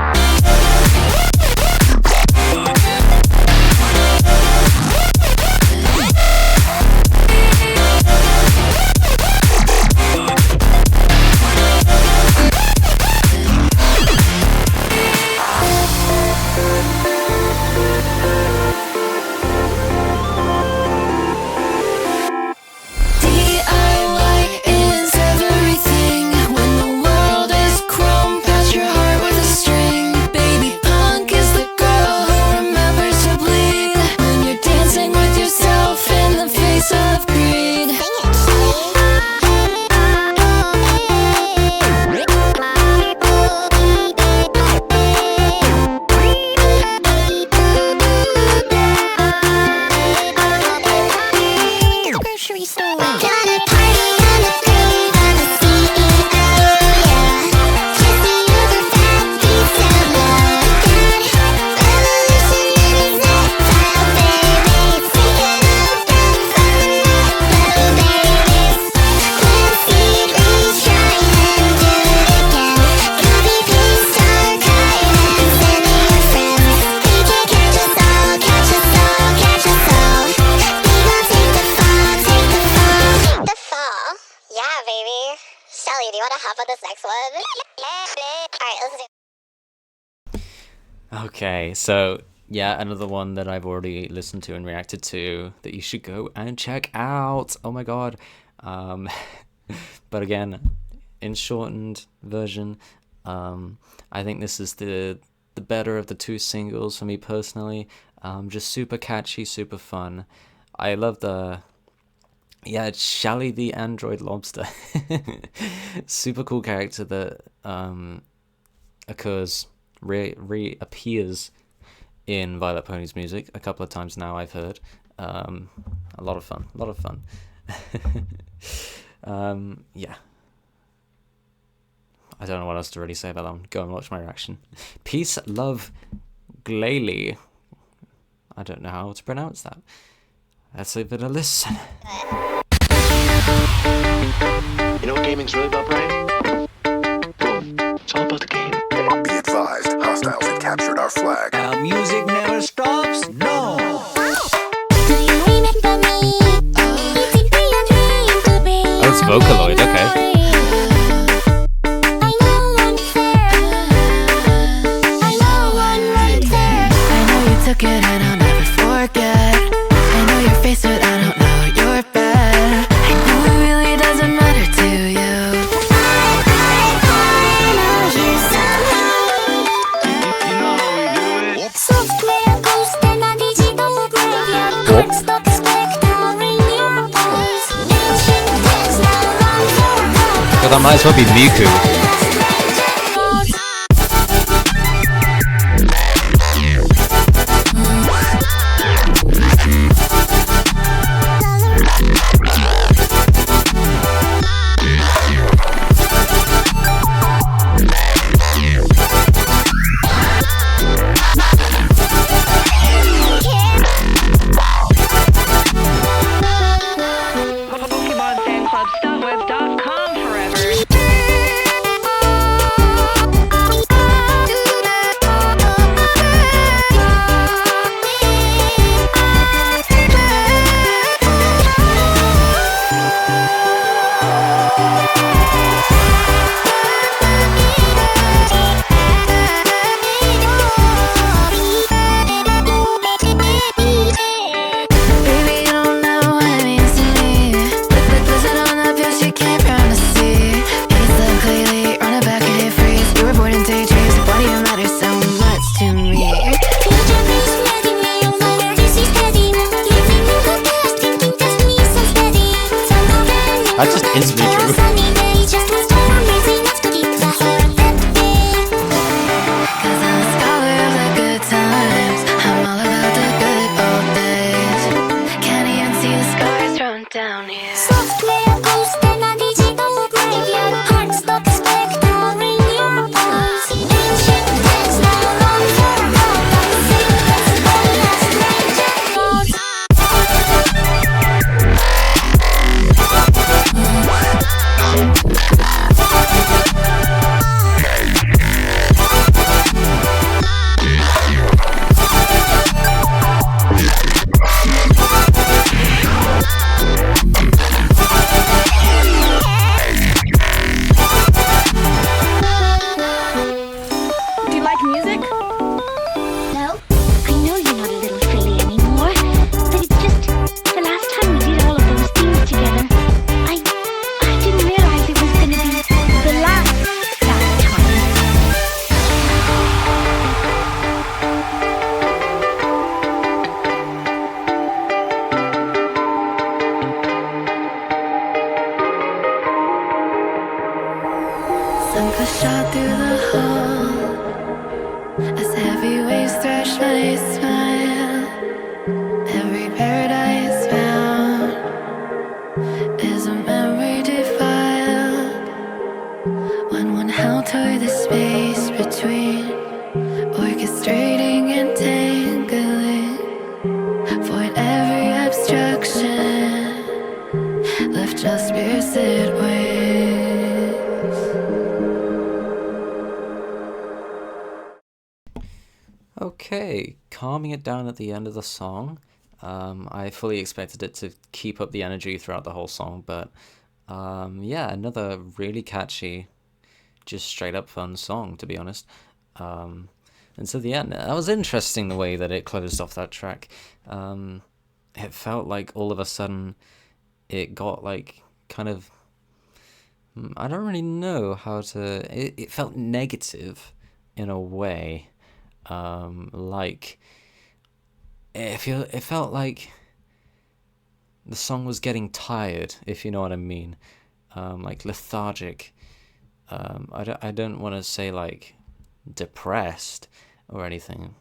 Okay, so yeah, another one that I've already listened to and reacted to that you should go and check out. Oh my god. Um, but again, in shortened version, I think this is the better of the two singles for me personally. Just super catchy, super fun. I love it's Shally the Android Lobster. Super cool character that reappears in Violet Pony's music a couple of times now, I've heard. A lot of fun, yeah. I don't know what else to really say about that one. Go and watch my reaction. Peace, love, Glalie. I don't know how to pronounce that. Let's give it a listen. You know what gaming's really about, Brian? Boom. It's all about the game. Be advised, hostiles have captured our flag. Our music never stops, no! Oh, it's Vocaloid, okay. Took it and I'll never forget. I know your face, but I don't know your bed. I know it really doesn't matter to you. I know you somehow. You know how we do it. Software ghost in a digital graveyard. Cardstock spectre in your pose. Ancient things now run for cover. So that might as well be Miku. PokemonFanClub.web.com forever. Baby, you don't know what it means to me. Listen on that bitch, you can't run to see. He's the clearly on the back of his freeze. You were born in daydreams, why do you matter so much to me? That's just instantly true. Cause I'm a scholar of the good times. I'm all about the good old days. Can't even see the scars thrown down here. Software ghost in a digital graveyard. Cardstock spectre in your pose. Ancient things now run for cover. Secrets the last legend knows. Do you like music? No, I know you're not a little silly anymore, but it's just the last time we did all of those things together, I didn't realize it was gonna be the last time. Sunk a shot through the hall as heavy waves thrash my smile. Every paradise found is a memory defiled. When one held toward the space between, orchestrating and tangling, void every abstraction, left just pierced waves. Okay, calming it down at the end of the song. I fully expected it to keep up the energy throughout the whole song, but yeah, another really catchy, just straight up fun song, to be honest. And so the end, that was interesting the way that it closed off that track. It felt like all of a sudden it got like kind of, I don't really know how to, it felt negative in a way. Like it felt like the song was getting tired, if you know what I mean. Like lethargic. I don't want to say like depressed or anything.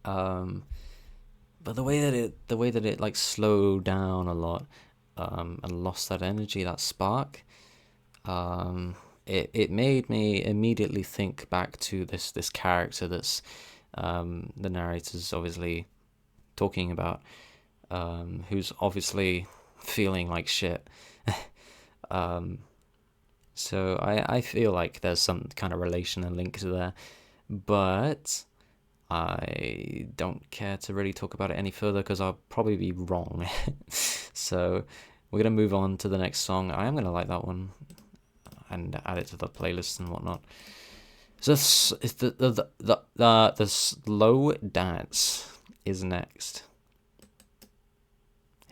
But the way that it like slowed down a lot, and lost that energy, that spark, it made me immediately think back to this character that's the narrator's obviously talking about, who's obviously feeling like shit. So I feel like there's some kind of relation and link to there, but I don't care to really talk about it any further because I'll probably be wrong. So we're going to move on to the next song. I am going to like that one and add it to the playlist and whatnot. So it's the slow dance is next.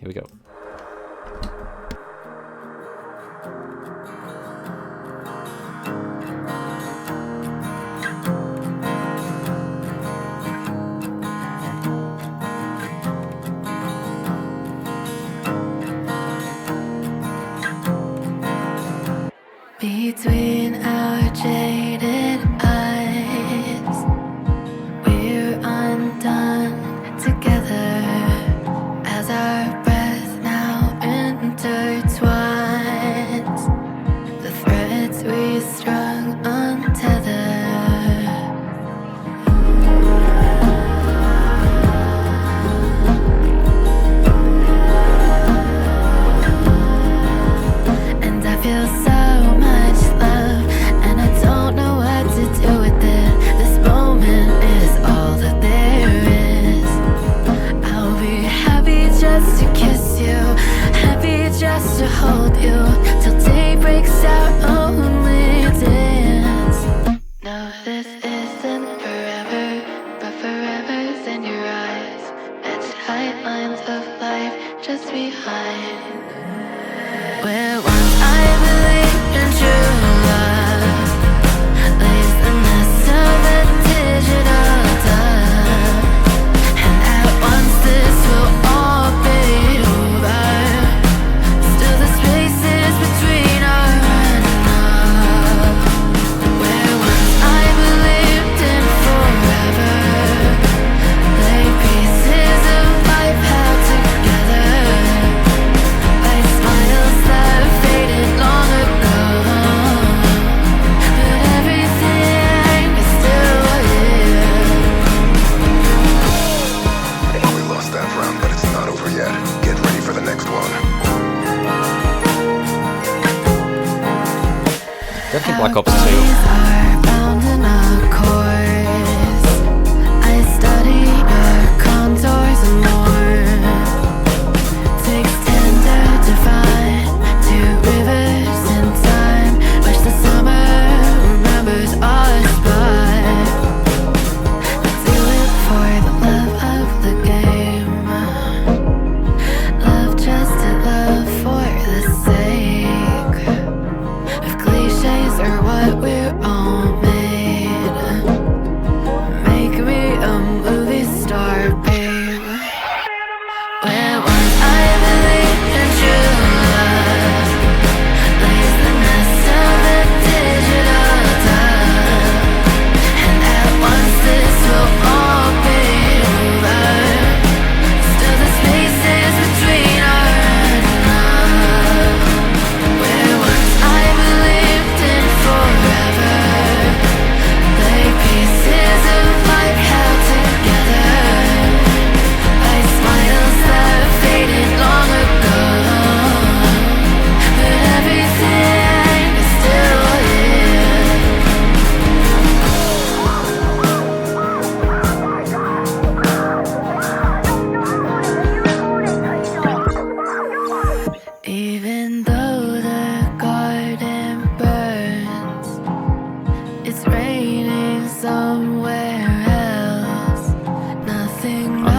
Here we go. Between our jaded eyes, we're undone together as our breath now intertwines. The threads we strung untethered. And I feel so just to hold you till day breaks our only dance. No, this isn't forever, but forever's in your eyes. It's tight lines of life just behind. Where once I believed in true love lays the nest of a digital dove. And at once this will all be over. The spaces between our enough. Where once I believed in forever, lay pieces of life held together by smiles that faded long ago. But everything is still here. We lost that round, but it's not over yet. Get ready for the next one. Definitely Black Ops 2. Are bound in a course. I study our contours and more. Takes 10 to define 2 rivers in time. Wish the summer remembers us by. Let's do it for the love of the game. Love just to love for the sake. Clichés are what we're on.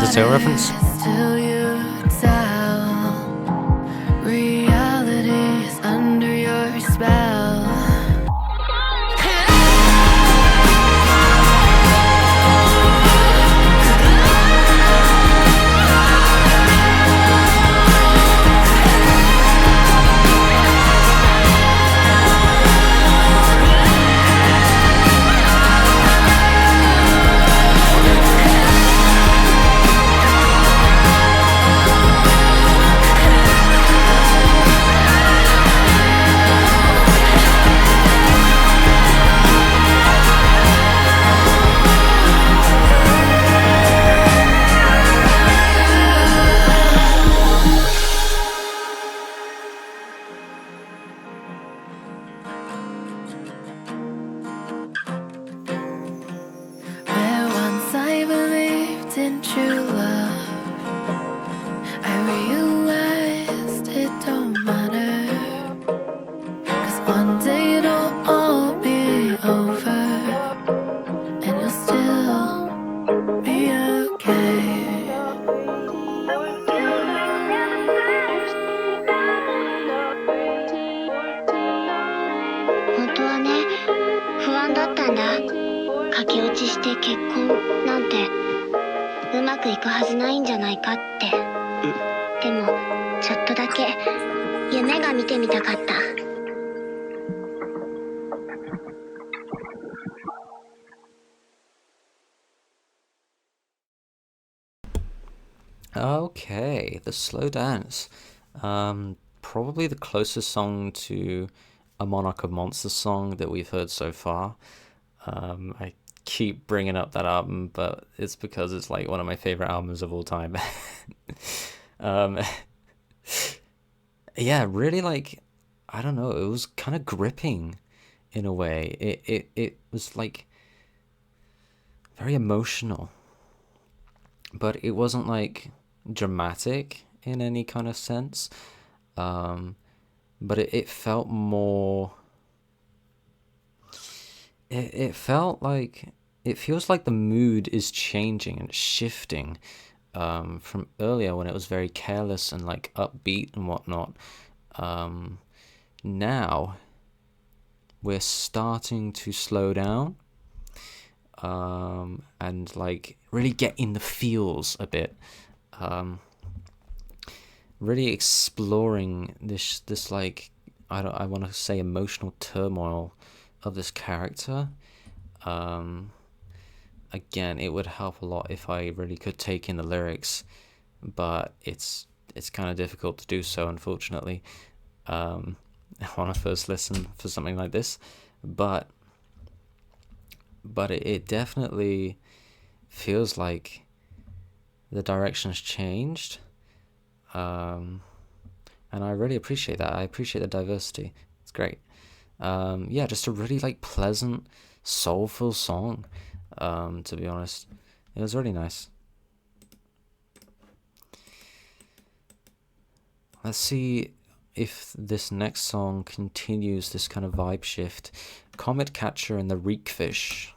Undertale reference? Till you tell reality's under your spell. Where once I believed in true love, I realized it don't matter. 'Cause one day it'll all be over, and you'll still be okay. 本当はね、不安だったんだ。駆け落ちして結婚なんてうまくいくはずないんじゃないかって。でもちょっとだけ夢が見てみたかった。Okay, the slow dance. Probably the closest song to a Monarch of Monsters song that we've heard so far. I keep bringing up that album, but it's because it's like one of my favorite albums of all time. Yeah, really, like, I don't know, it was kind of gripping in a way. It was like very emotional, but it wasn't like dramatic in any kind of sense. But it felt more. It felt like, it feels like the mood is changing and shifting from earlier when it was very careless and like upbeat and whatnot. Now we're starting to slow down and like really get in the feels a bit. Really exploring this like, I want to say emotional turmoil of this character. Again, it would help a lot if I really could take in the lyrics, but it's kind of difficult to do so, unfortunately, on a first listen for something like this. But it definitely feels like the direction has changed, and I really appreciate that. I appreciate the diversity. It's great. Yeah, just a really like pleasant, soulful song. To be honest, it was really nice. Let's see if this next song continues this kind of vibe shift. Comet Catcher and the Reekfish.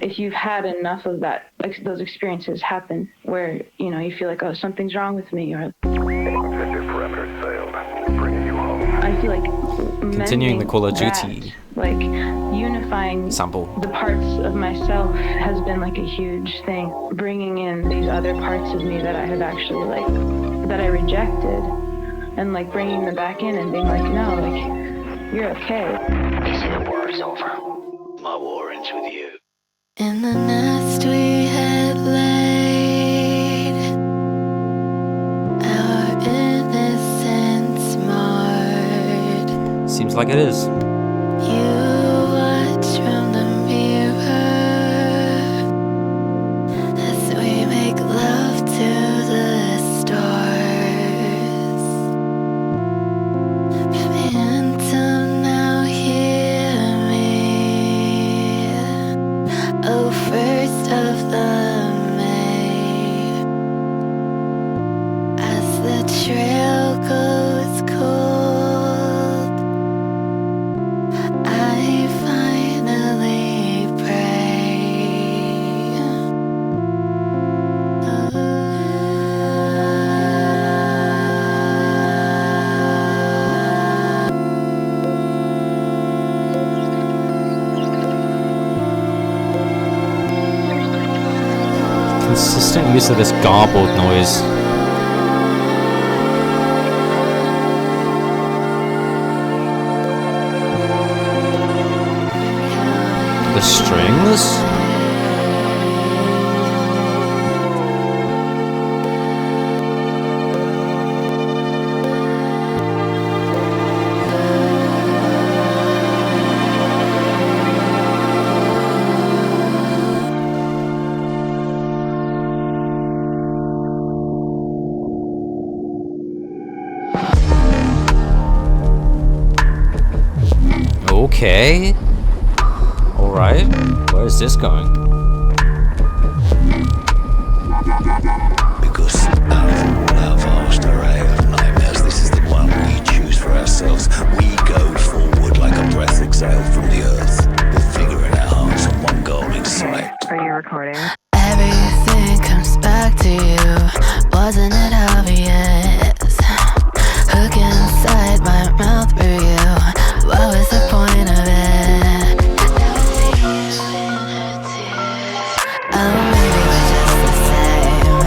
If you've had enough of that, like those experiences happen where, you know, you feel like, oh, something's wrong with me, or I feel like continuing the Call of Duty like unifying sample. The parts of myself has been like a huge thing. Bringing in these other parts of me that I had actually like, that I rejected, and like bringing them back in and being like, no, like, you're okay. They say the war is over. My war ends with you. In the nest we had laid, our innocence marred. Seems like it is. You watch from the mirror as we make love to the stars. Phantom, now hear me. Oh, first of the May, as the trail goes cold, consistent use of this garbled noise. The strings? Okay. Alright. Where is this going? Because out of all our vast array of nightmares, this is the one we choose for ourselves. We go forward like a breath exhaled from the earth. We'll figure in our hearts on one goal in sight. Are you recording? Everything comes back to you. Wasn't it obvious? Hook inside my mouth for you. What was the point of it? Oh, maybe we're just the same.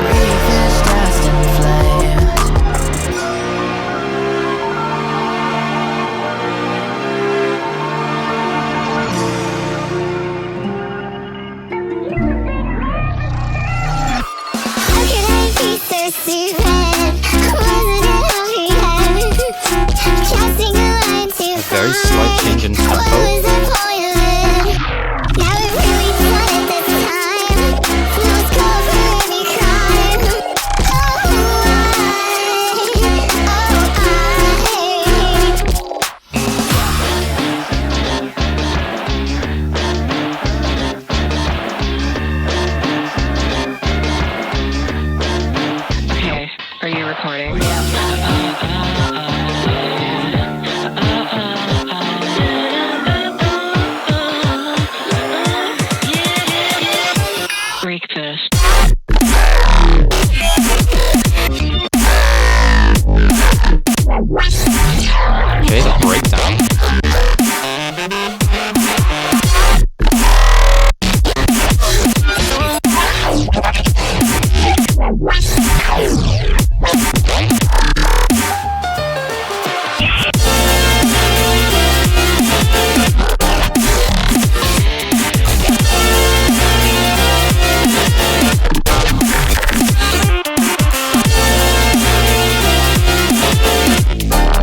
Reefers dressed in flames. How could I be so stupid? Wasn't it obvious? Casting a line too far. Very slight change in tempo. What was the point of it? Now we've really done it this time. Feels cold for any crime. Oh, Okay, are you recording? Breakfast. Okay, the breakdown.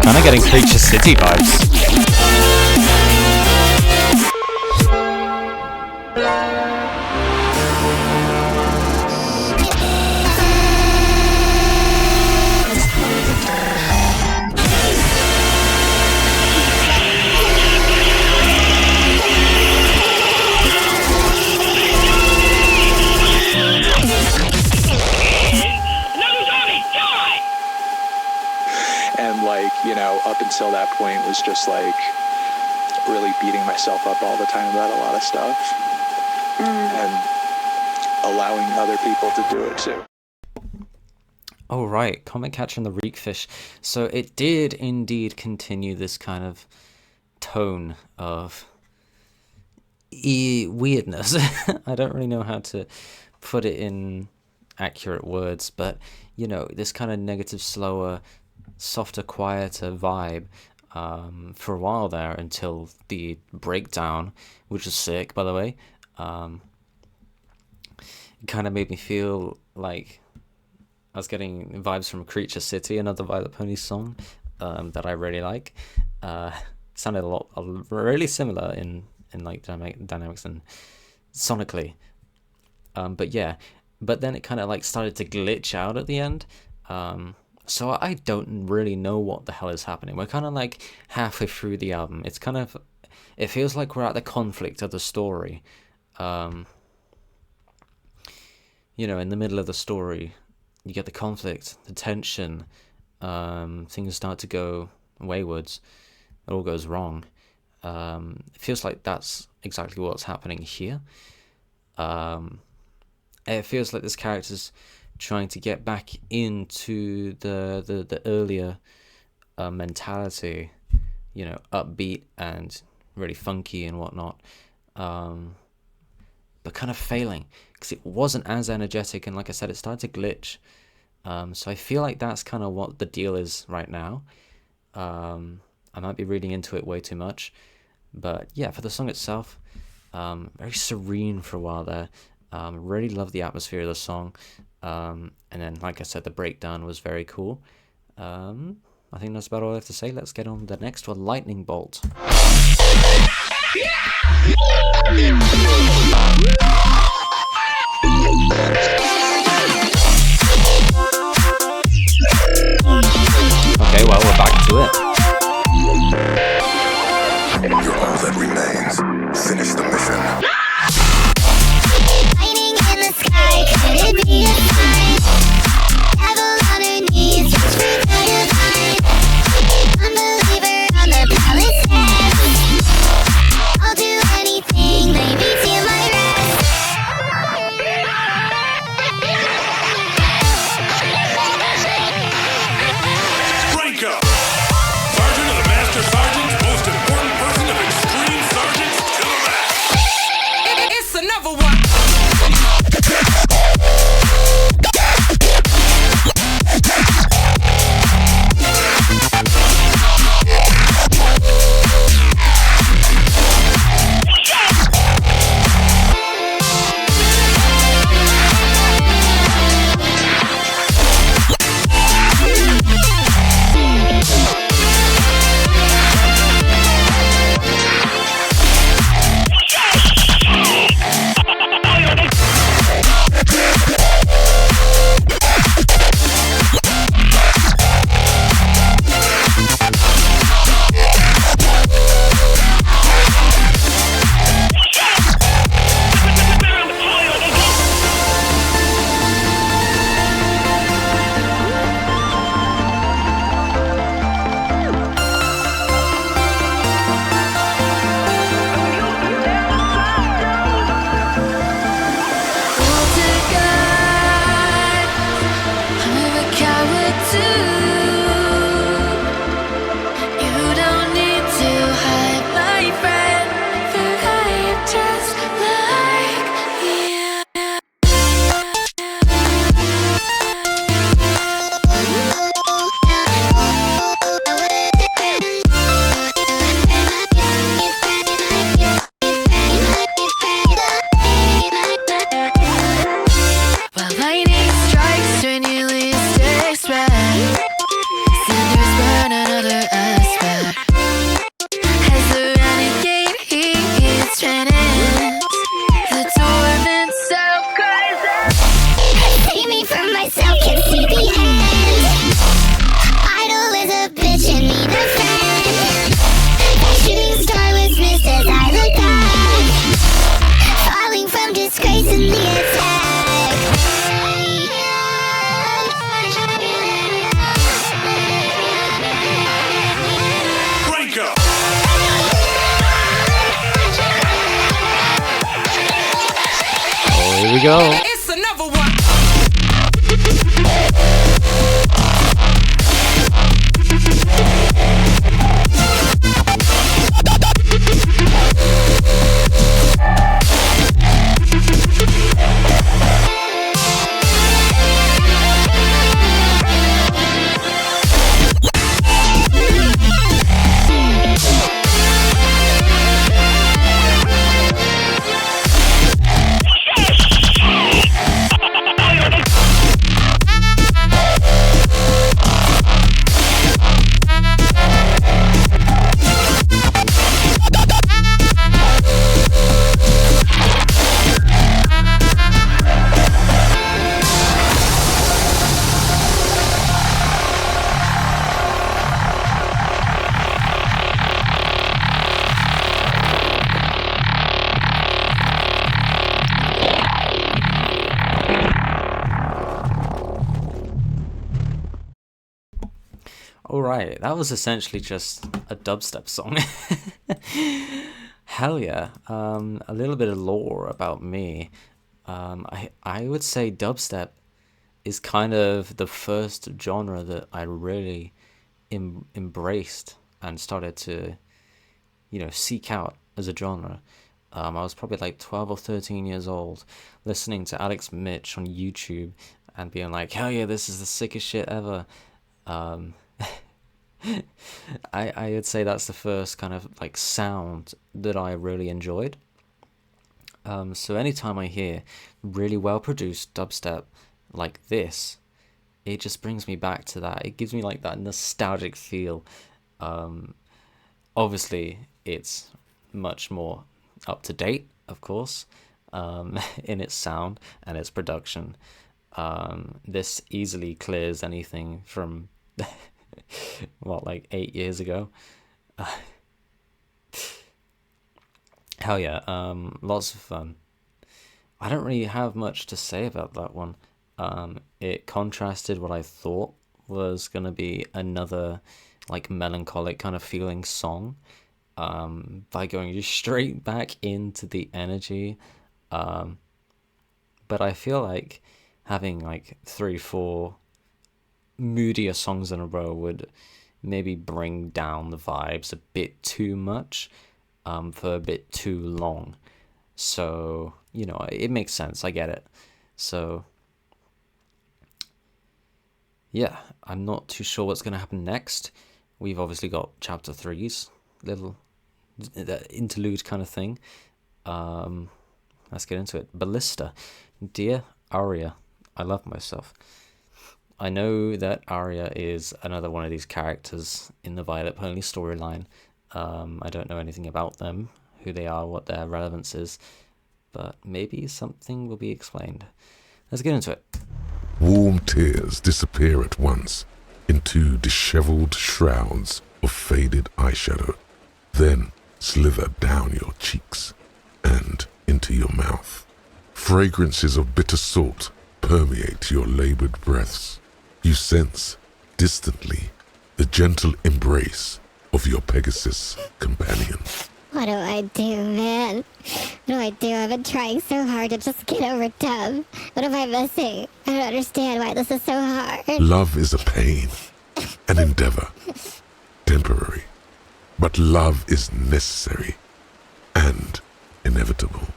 Kinda getting Creature City vibes. And like, you know, up until that point was just like really beating myself up all the time about a lot of stuff and allowing other people to do it too. Oh right, Comet Catcher and the Reekfish. So it did indeed continue this kind of tone of weirdness. I don't really know how to put it in accurate words, but you know, this kind of negative, slower, softer, quieter vibe for a while there until the breakdown, which was sick, by the way. It kind of made me feel like I was getting vibes from Creature City, another Violet Pony song that I really like. Sounded really similar in like dynamics and sonically. But yeah, but then it kind of like started to glitch out at the end. So I don't really know what the hell is happening. We're kind of like halfway through the album. It feels like we're at the conflict of the story. You know, in the middle of the story, you get the conflict, the tension, things start to go waywards, it all goes wrong. It feels like that's exactly what's happening here. It feels like this character's trying to get back into the earlier mentality, you know, upbeat and really funky and whatnot. but kind of failing because it wasn't as energetic, and like I said, it started to glitch. So I feel like that's kind of what the deal is right now. I might be reading into it way too much, but yeah, for the song itself, very serene for a while there. Really love the atmosphere of the song, and then like I said, the breakdown was very cool. I think that's about all I have to say. Let's get on to the next one, Lightning Bolt. Okay, well, we're back to it. You're all that remains. Finish the mission. Lightning in the sky, could it be a sign? Devil on her knees, just for the divine. Unbeliever on the palace steps. I'll do anything, maybe feel my rest. Break up! Sergeant of the Master Sergeant's most important person of extreme sergeants to the left. It's another one. Here we go. It's another one. Alright, that was essentially just a dubstep song. Hell yeah. A little bit of lore about me. I would say dubstep is kind of the first genre that I really embraced and started to, seek out as a genre. I was probably like 12 or 13 years old, listening to Alex Mitch on YouTube and being like, hell yeah, this is the sickest shit ever. I would say that's the first kind of like sound that I really enjoyed. So anytime I hear really well produced dubstep like this, it just brings me back to that. It gives me like that nostalgic feel. Obviously, it's much more up to date, of course, in its sound and its production. This easily clears anything from what, like 8 years ago. Hell yeah, lots of fun. I don't really have much to say about that one. It contrasted what I thought was gonna be another like melancholic kind of feeling song, by going straight back into the energy. But I feel like having like 3-4 moodier songs in a row would maybe bring down the vibes a bit too much, for a bit too long. So, you know, it makes sense. I get it. So, yeah, I'm not too sure what's going to happen next. We've obviously got chapter 3's little interlude kind of thing. Let's get into it. Ballista. Dear Aria, I love myself. I know that Aria is another one of these characters in the Violet Pony storyline. I don't know anything about them, who they are, what their relevance is, but maybe something will be explained. Let's get into it. Warm tears disappear at once into disheveled shrouds of faded eyeshadow, then slither down your cheeks and into your mouth. Fragrances of bitter salt permeate your labored breaths. You sense, distantly, the gentle embrace of your Pegasus companion. What do I do, man? What do I do? I've been trying so hard to just get over Dub. What am I missing? I don't understand why this is so hard. Love is a pain, an endeavor, temporary. But love is necessary and inevitable.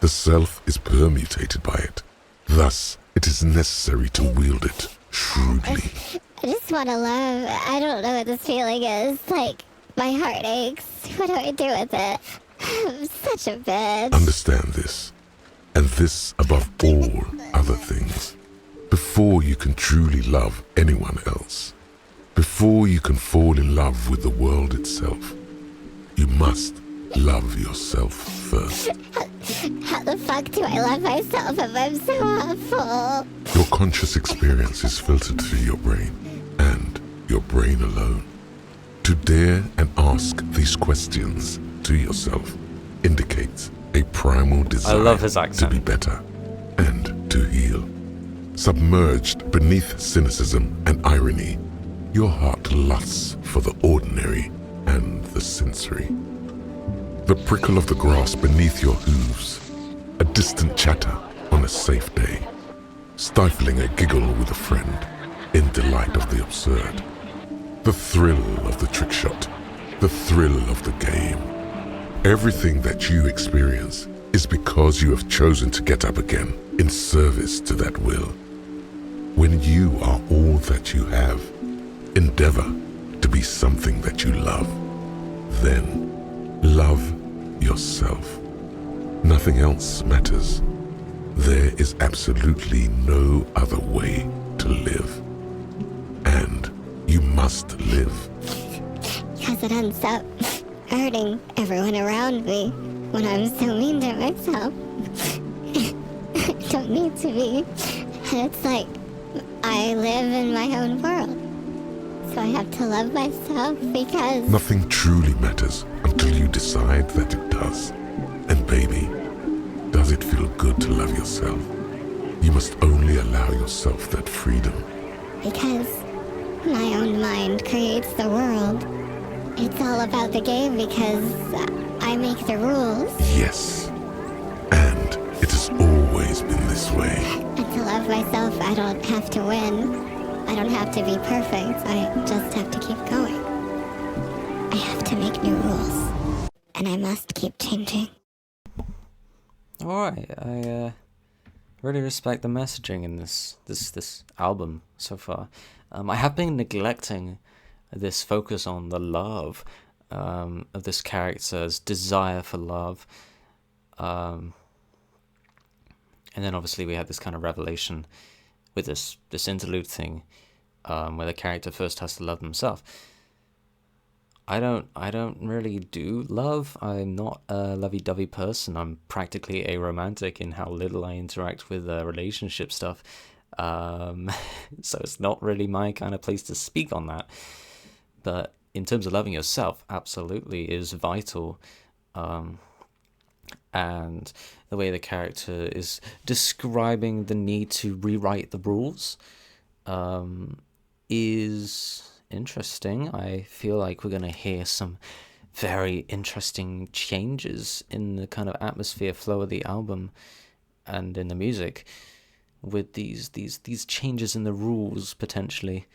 The self is permutated by it. Thus, it is necessary to wield it shrewdly. I just want to love. I don't know what this feeling is. Like, my heart aches. What do I do with it? I'm such a bitch. Understand this, and this above all other things. Before you can truly love anyone else, before you can fall in love with the world itself, you must love yourself first. How the fuck do I love myself if I'm so awful? Your conscious experience is filtered through your brain, and your brain alone. To dare and ask these questions to yourself indicates a primal desire I love his accent. to be better and to heal. Submerged beneath cynicism and irony, your heart lusts for the ordinary and the sensory. The prickle of the grass beneath your hooves, a distant chatter on a safe day, stifling a giggle with a friend in delight of the absurd. The thrill of the trick shot, the thrill of the game. Everything that you experience is because you have chosen to get up again in service to that will. When you are all that you have, endeavor to be something that you love. Then, love yourself. Nothing else matters. There is absolutely no other way to live. And you must live. Because it ends up hurting everyone around me when I'm so mean to myself. I don't need to be. And it's like I live in my own world. So I have to love myself because... Nothing truly matters until you decide that it does. And baby, does it feel good to love yourself? You must only allow yourself that freedom. Because my own mind creates the world. It's all about the game because I make the rules. Yes. And it has always been this way. And to love myself, I don't have to win. I don't have to be perfect. I just have to keep going. I have to make new rules. And I must keep changing. Alright, I really respect the messaging in this album so far. I have been neglecting this focus on the love of this character's desire for love. And then obviously we had this kind of revelation with this interlude thing, where the character first has to love himself. I don't really do love. I'm not a lovey-dovey person. I'm practically aromantic in how little I interact with relationship stuff. So it's not really my kind of place to speak on that. But in terms of loving yourself, absolutely is vital. And the way the character is describing the need to rewrite the rules is interesting. I feel like we're going to hear some very interesting changes in the kind of atmosphere flow of the album and in the music with these changes in the rules potentially,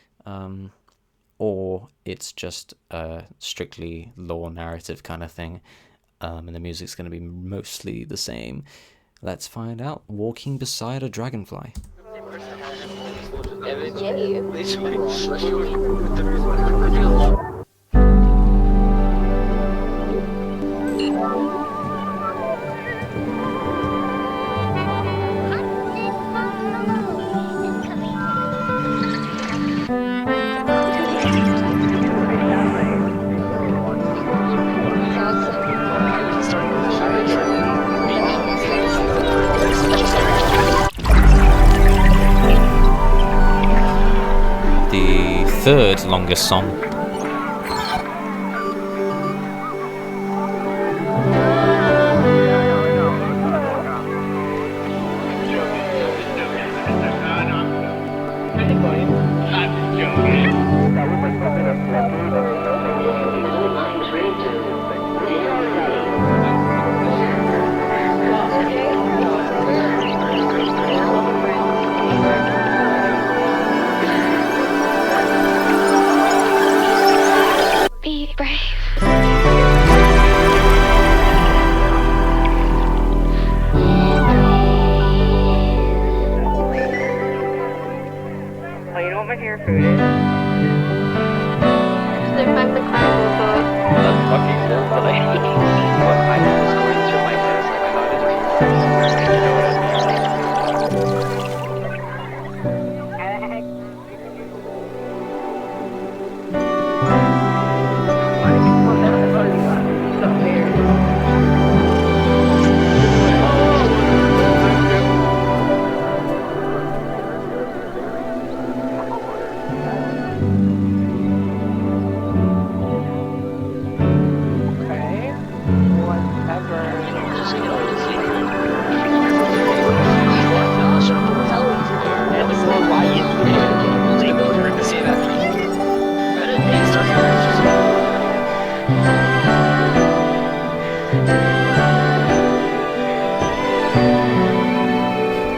or it's just a strictly lore narrative kind of thing, and the music's going to be mostly the same. Let's find out. Walking Beside a Dragonfly. The third longest song. Be brave. Oh, you know what my favorite food is? They're from the carnival book. That's fucking cool, but like, when I was going through my head, it's like, how did we, you know what I mean?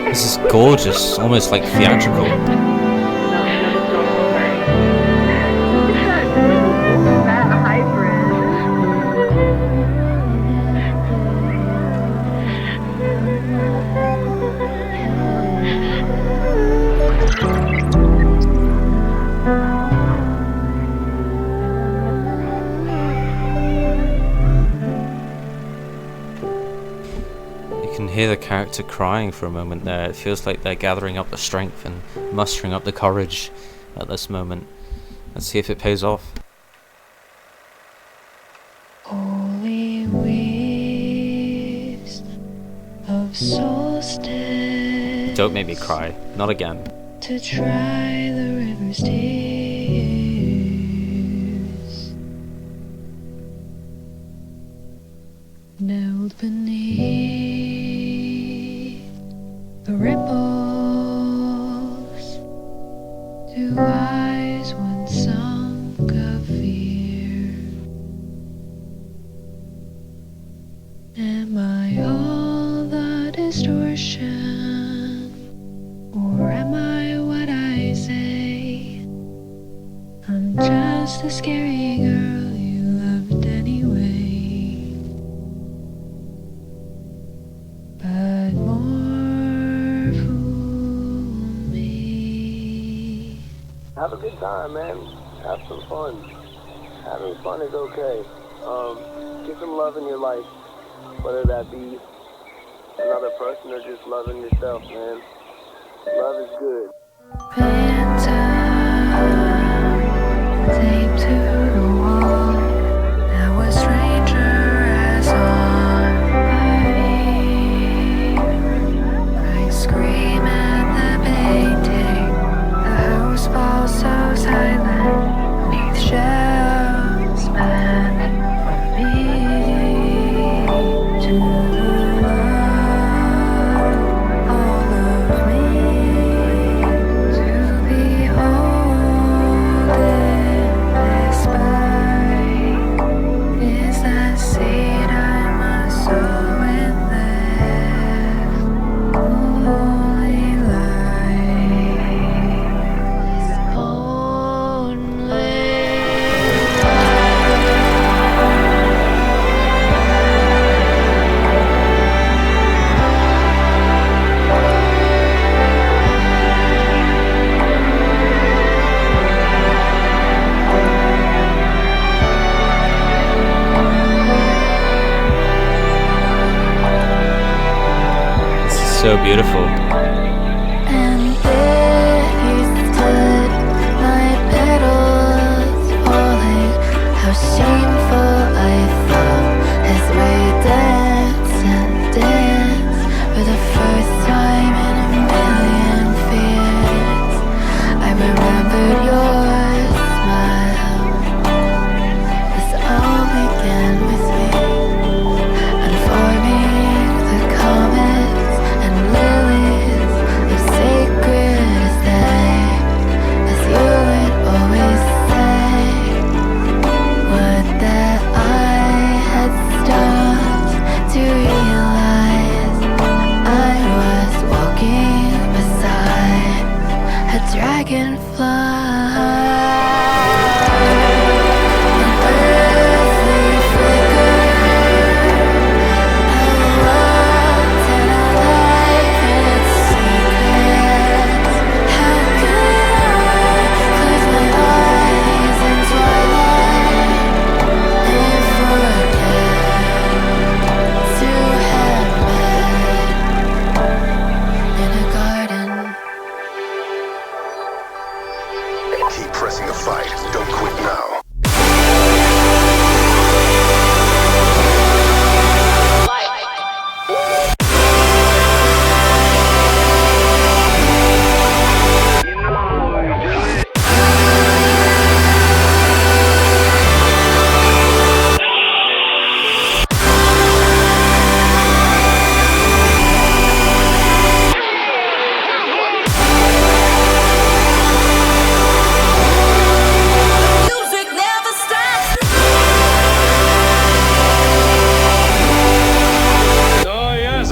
This is gorgeous, almost like theatrical. You can hear the character crying for a moment there. It feels like they're gathering up the strength and mustering up the courage at this moment. Let's see if it pays off. Holy waves of solstice. Don't make me cry. Not again. To try the river's tears, nailed beneath the ripples, two eyes once sunk of fear. Am I all the distortion, or am I what I say? I'm just a scary girl you loved anyway. But Have a good time, man. Have some fun. Having fun is okay. Get some love in your life, whether that be another person or just loving yourself, man. Love is good. Taped to the wall. Now a stranger as on I scream at the painting. The house falls so silent. Neath shells meant for me to love all of me, to behold this spike. Is that seed I must sow in this holy light? This only This is so beautiful. And there he stood, my petals falling. How shameful I thought as we danced and danced for the first time in a million fears. I remembered your smile. This all began with me, unforming the comets and lilies of sacred as they, as you would always say. Would that I had stopped to realize I was walking beside a dragonfly. An earthly flicker, a world and a life and its secrets. How could I close my eyes in twilight and forget to have met in a garden? Keep pressing the fight. Don't quit now. Music never stops. Oh, yes,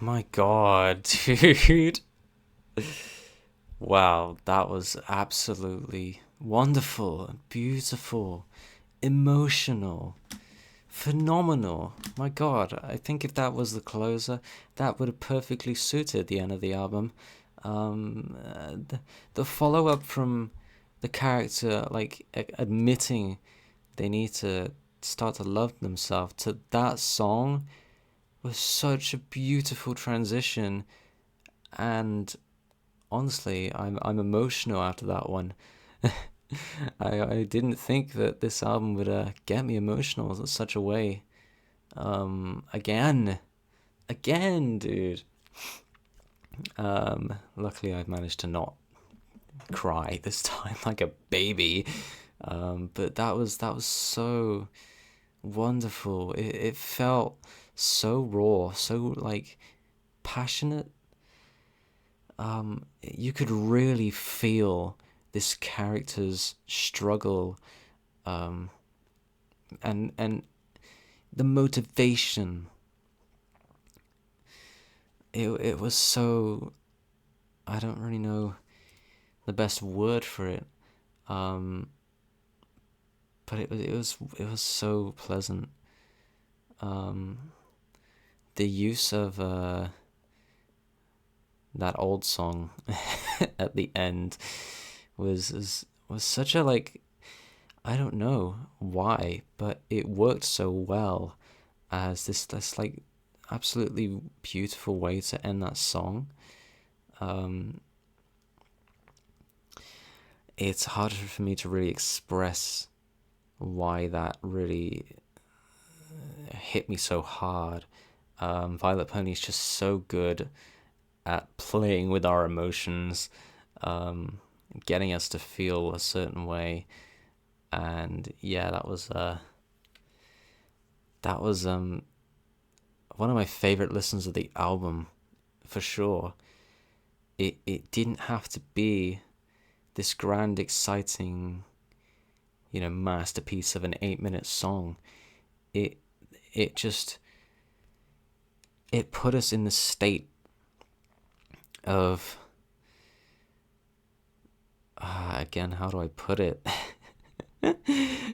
My God, dude. Wow, that was absolutely wonderful, beautiful, emotional, phenomenal. My God, I think if that was the closer, that would have perfectly suited the end of the album. The follow-up from the character, like, admitting they need to start to love themselves, to that song was such a beautiful transition. And honestly, I'm emotional after that one. I didn't think that this album would get me emotional in such a way. Again, dude. Luckily I've managed to not cry this time like a baby. But that was so wonderful. It felt so raw, so like passionate. You could really feel this character's struggle, and the motivation. It was so, I don't really know the best word for it, but it was so pleasant. The use of that old song at the end was such a, like, I don't know why, but it worked so well as this like absolutely beautiful way to end that song. It's harder for me to really express why that really hit me so hard. Violet Pony is just so good at playing with our emotions, getting us to feel a certain way. And yeah, that was one of my favorite listens of the album, for sure. It didn't have to be this grand, exciting, masterpiece of an 8-minute song. It put us in the state of, again, how do I put it?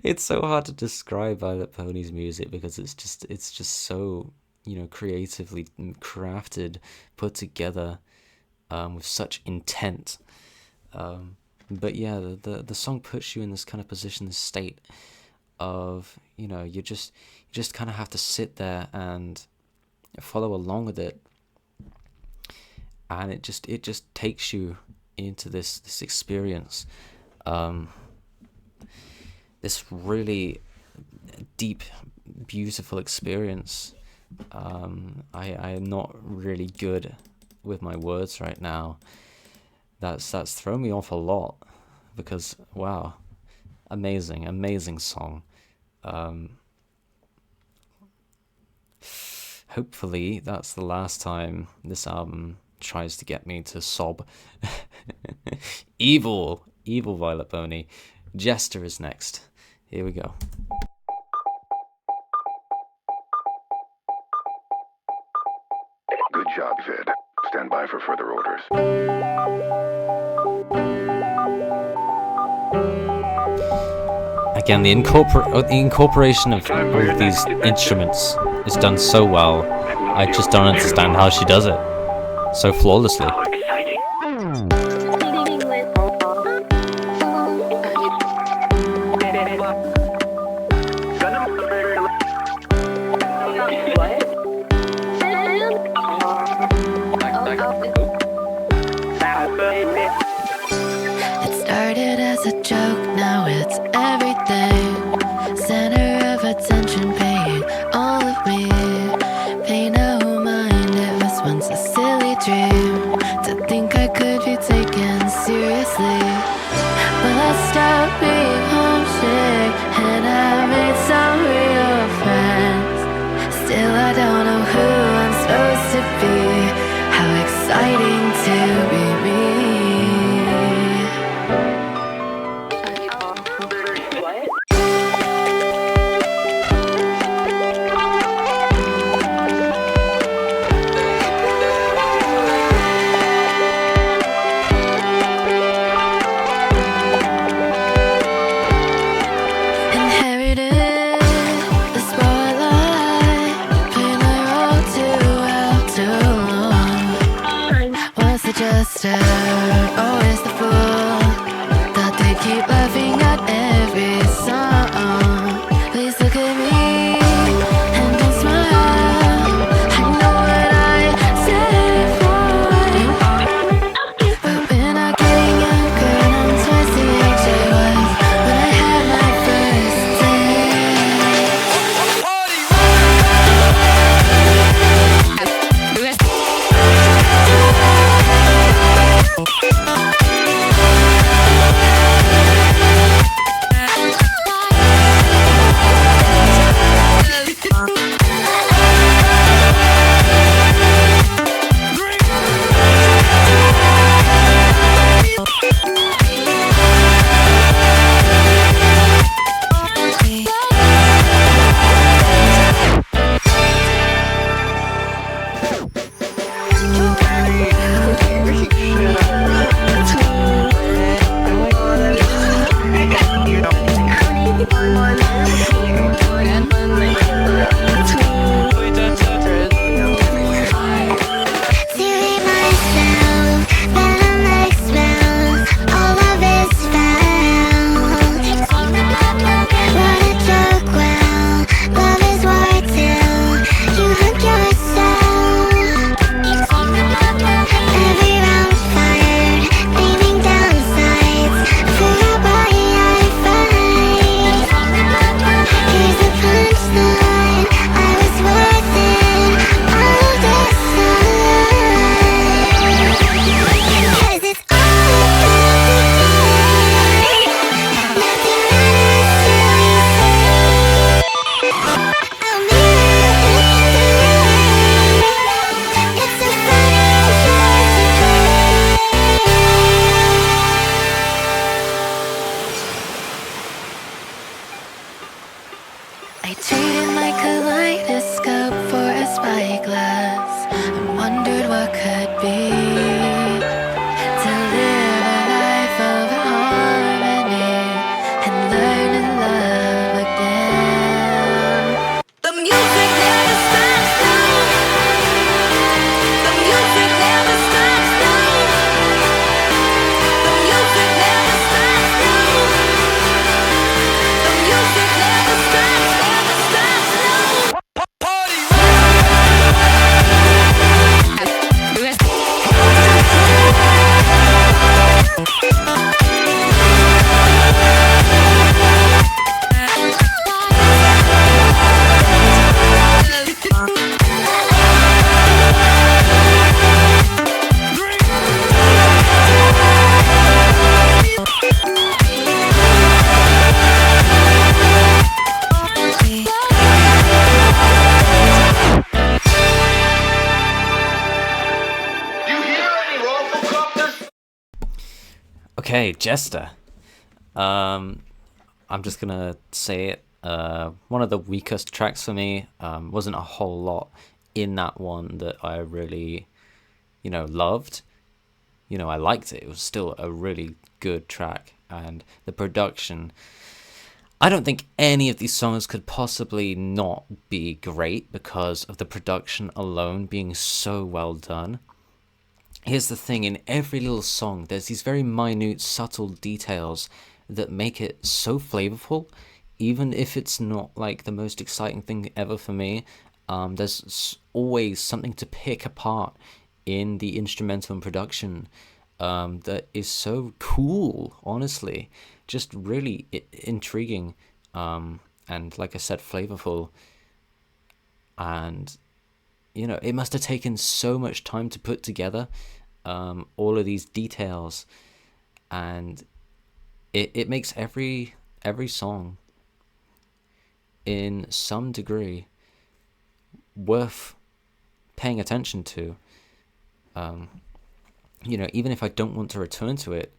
It's so hard to describe Violet Pony's music because it's just so, creatively crafted, put together, with such intent. But yeah, the song puts you in this kind of position, this state of, you just kind of have to sit there and follow along with it, and it just takes you into this experience, this really deep, beautiful experience. I am not really good with my words right now. That's thrown me off a lot, because wow, amazing song. Hopefully that's the last time this album tries to get me to sob. Evil Violet Pony. Jester is next. Here we go. Good job, Vid. Stand by for further orders. Again, the incorporation of all of these instruments is done so well. I just don't understand how she does it so flawlessly. To think I could be taken Traded my kaleidoscope for a spyglass and wondered what could be. To live a life of harmony and learn to love again. The music never stops now. The music never stops now. The music never stops now. The music never stops, never stops now. Party Okay, Jester. I'm just gonna say it. One of the weakest tracks for me. Wasn't a whole lot in that one that I really, loved. I liked it. It was still a really good track, and the production. I don't think any of these songs could possibly not be great because of the production alone being so well done. Here's the thing, in every little song, there's these very minute, subtle details that make it so flavorful, even if it's not like the most exciting thing ever for me. There's always something to pick apart in the instrumental and production that is so cool, honestly. Just really intriguing, and like I said, flavorful. And it must have taken so much time to put together all of these details, and it makes every song in some degree worth paying attention to. Even if I don't want to return to it,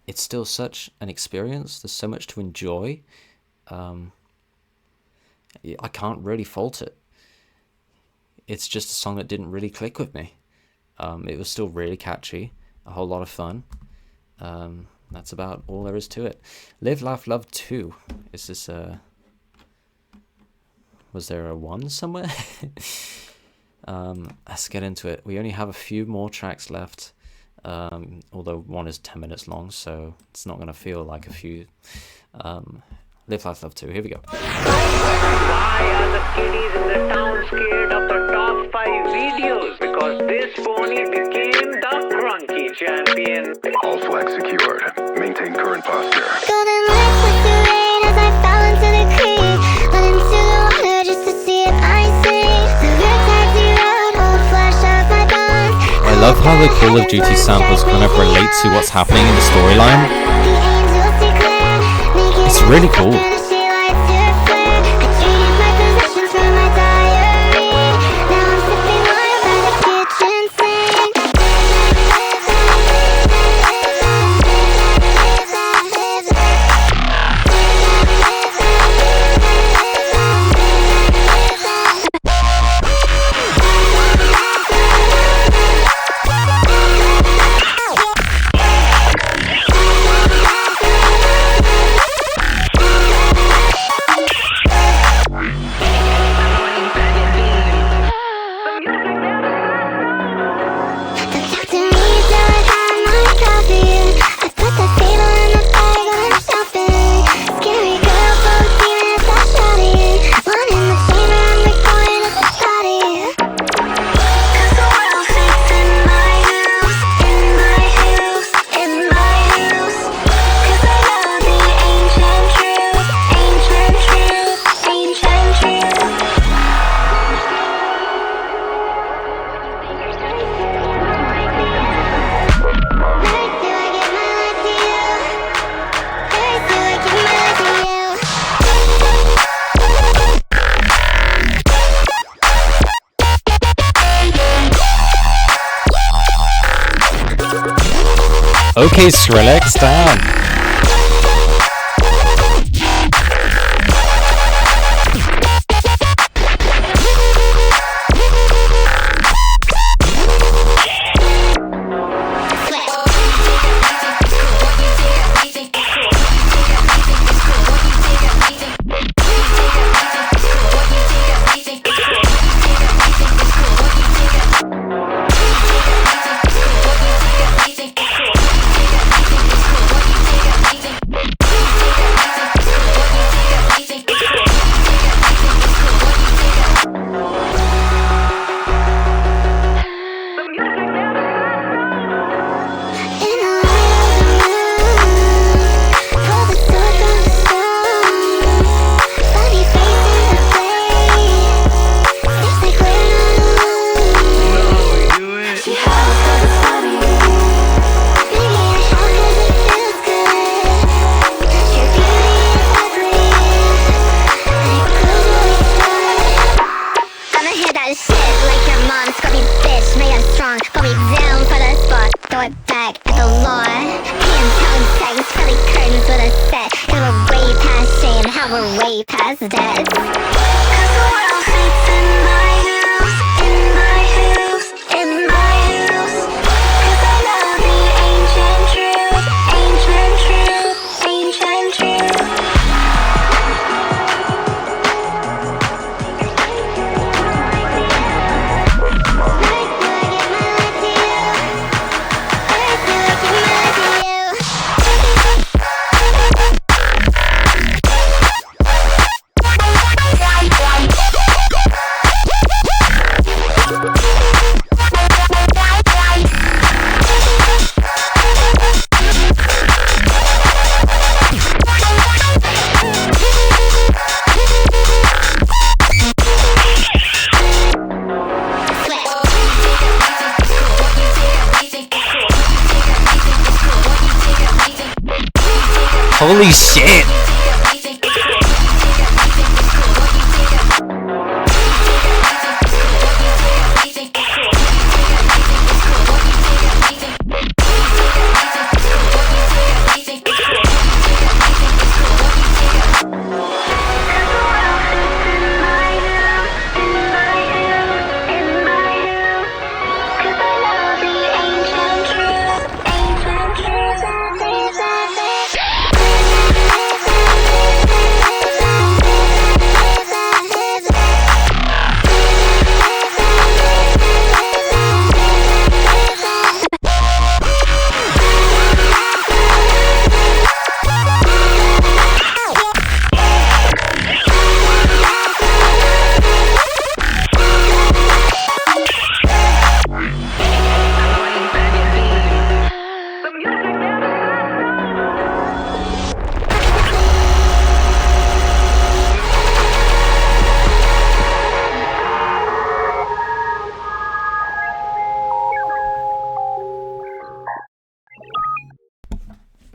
it's still such an experience. There's so much to enjoy. I can't really fault it. It's just a song that didn't really click with me. It was still really catchy, a whole lot of fun. That's about all there is to it. Live, Laugh, Love 2. Is this was there a 1 somewhere? Let's get into it. We only have a few more tracks left. Although one is 10 minutes long, so it's not going to feel like a few. Live, Laugh, Love 2. Here we go. Why are the kiddies in the town scared of the top 5 videos? Because this pony became the Crunky Champion. All flags secured. Maintain current posture. Golden lights with the rain as I fell into the creek. Went into the water just to see if I sink. The taxi road will flush out my bones. I love how the Call of Duty samples kind of relate to what's happening in the storyline. It's really cool. Okay, Skrillex, down. throw it back at the law. Hand tone sex, curly curtains with a set. Cause we're way past shame, how we're way past dead. Cause the world fits in my house, in my house, in my house. Cause I love the ancient truth, ancient truth, ancient truth. Holy shit!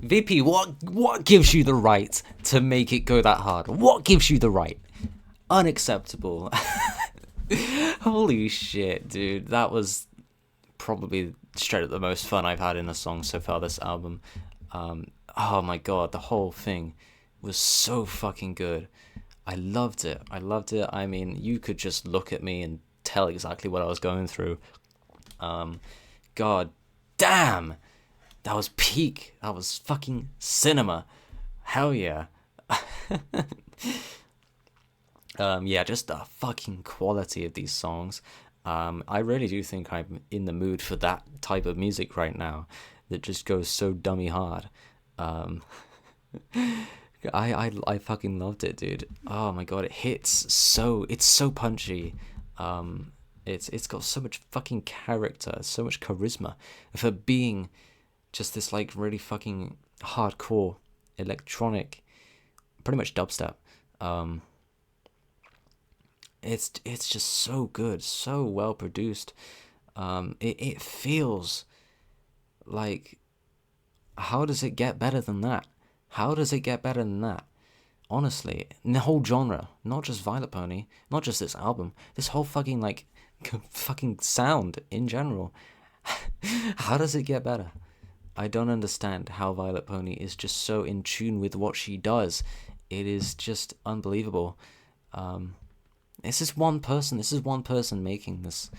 VP, what gives you the right to make it go that hard? What gives you the right? Unacceptable. Holy shit, dude. That was probably straight up the most fun I've had in a song so far this album. Oh my god, the whole thing was so fucking good. I loved it. I mean, you could just look at me and tell exactly what I was going through. God damn! That was peak. That was fucking cinema. Hell yeah. Yeah, just the fucking quality of these songs. I really do think I'm in the mood for that type of music right now that just goes so dummy hard. I fucking loved it, dude. Oh my god, it's so punchy. It's got so much fucking character, so much charisma for being just this like really fucking hardcore electronic, pretty much dubstep. It's just so good, so well produced. It feels like, how does it get better than that? How does it get better than that? Honestly, in the whole genre, not just Vylet Pony, not just this album, this whole fucking like fucking sound in general. How does it get better? I don't understand how Vylet Pony is just so in tune with what she does. It is just unbelievable. This is one person making this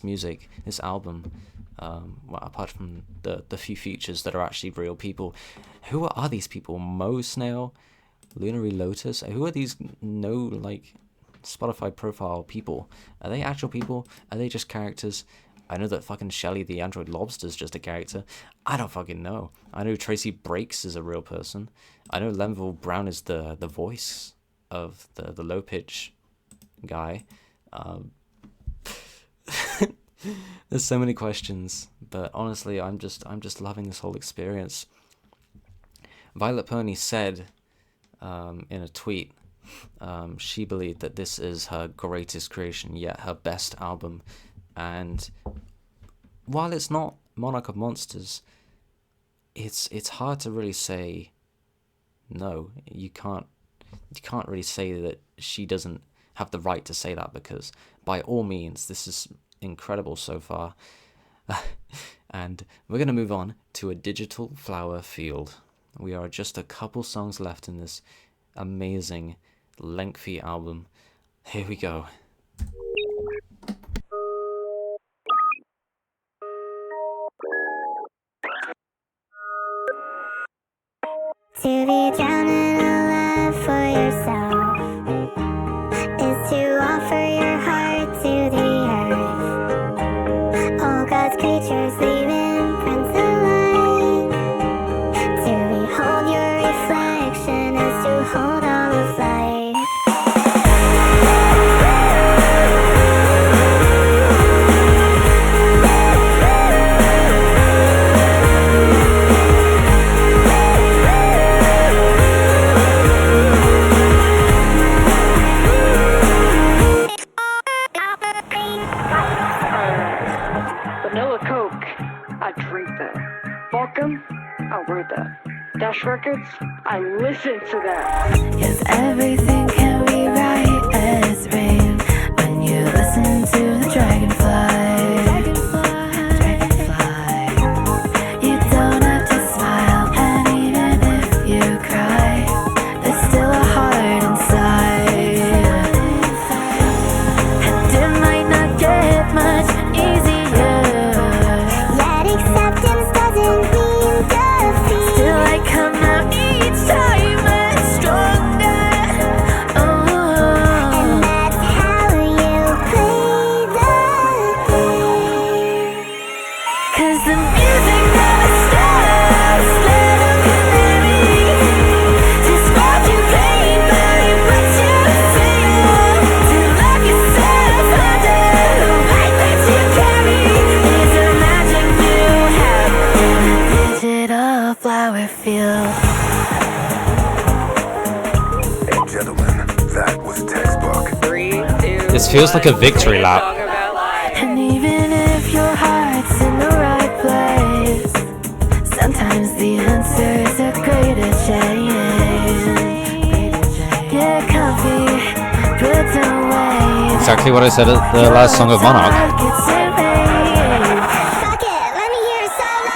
music, this album. Well, apart from the few features that are actually real people. Who are these people? Mo Snail, Lunary Lotus. Who are these like Spotify profile people? Are they actual people? Are they just characters? I know that fucking Shelly the Android Lobster's just a character. I don't fucking know. I know Tracy Breaks is a real person. I know Lenville Brown is the voice of the low pitch guy. There's so many questions, but honestly, I'm just loving this whole experience. Vylet Pony said in a tweet, she believed that this is her greatest creation yet, her best album. And while it's not Monarch of Monsters, it's hard to really say no. You can't really say that she doesn't have the right to say that, because by all means this is incredible so far. and we're going to move on to a digital flower field. We are just a couple songs left in this amazing, lengthy album. Here we go. To be drowned in a love for yourself is to offer your heart to the earth. All God's creatures leaving prints of light. To behold your reflection is to hold all of life. Vanilla Coke, I drink that. Welcome, I wrote that. Dash Records, I listen to that. Cause everything can be right as rain when you listen to the dragonfly. You don't have to smile, and even if you cry, there's still a heart inside. And it might not get much easier, Yet acceptance doesn't mean defeat. still I come out each time much stronger. And that's how you play the game. Cause the music never stops. Let 'em canary. Describe your pain, bury what you feel. To love yourself under the weight that you carry is a magic you have in a digital flower field. Hey, gentlemen, that was textbook. 3, 2, This feels like a victory lap. song about life. And even if your heart's in the right place, sometimes the answer is a greater change. Get comfy, but don't wait. Exactly what I said at the last song of Monarch. Like it's arranged. Fuck it, let me hear some.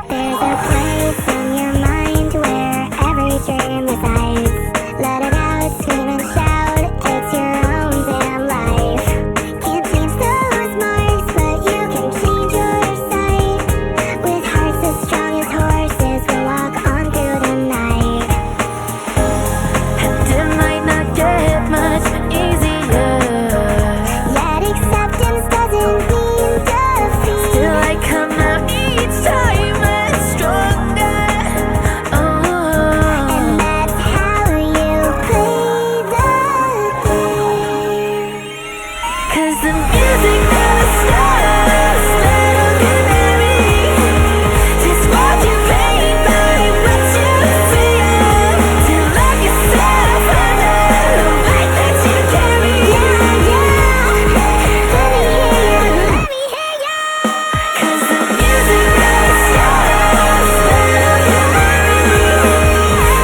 There's a place in your mind where every dream resides. Let it out, scream and shout. It's your own damn life. Can't change those marks, but you can change your sight. With hearts as strong as horses, we'll walk on through the night. And it might not get much easier, Yet acceptance doesn't mean defeat. still I come out each time much stronger. And that's how you play the game. Cause the music never stops. Let 'em canary. Describe your pain, bury what you feel. To love yourself under the weight that you carry. Let me hear ya. Cause the music never stops. Let 'em canary.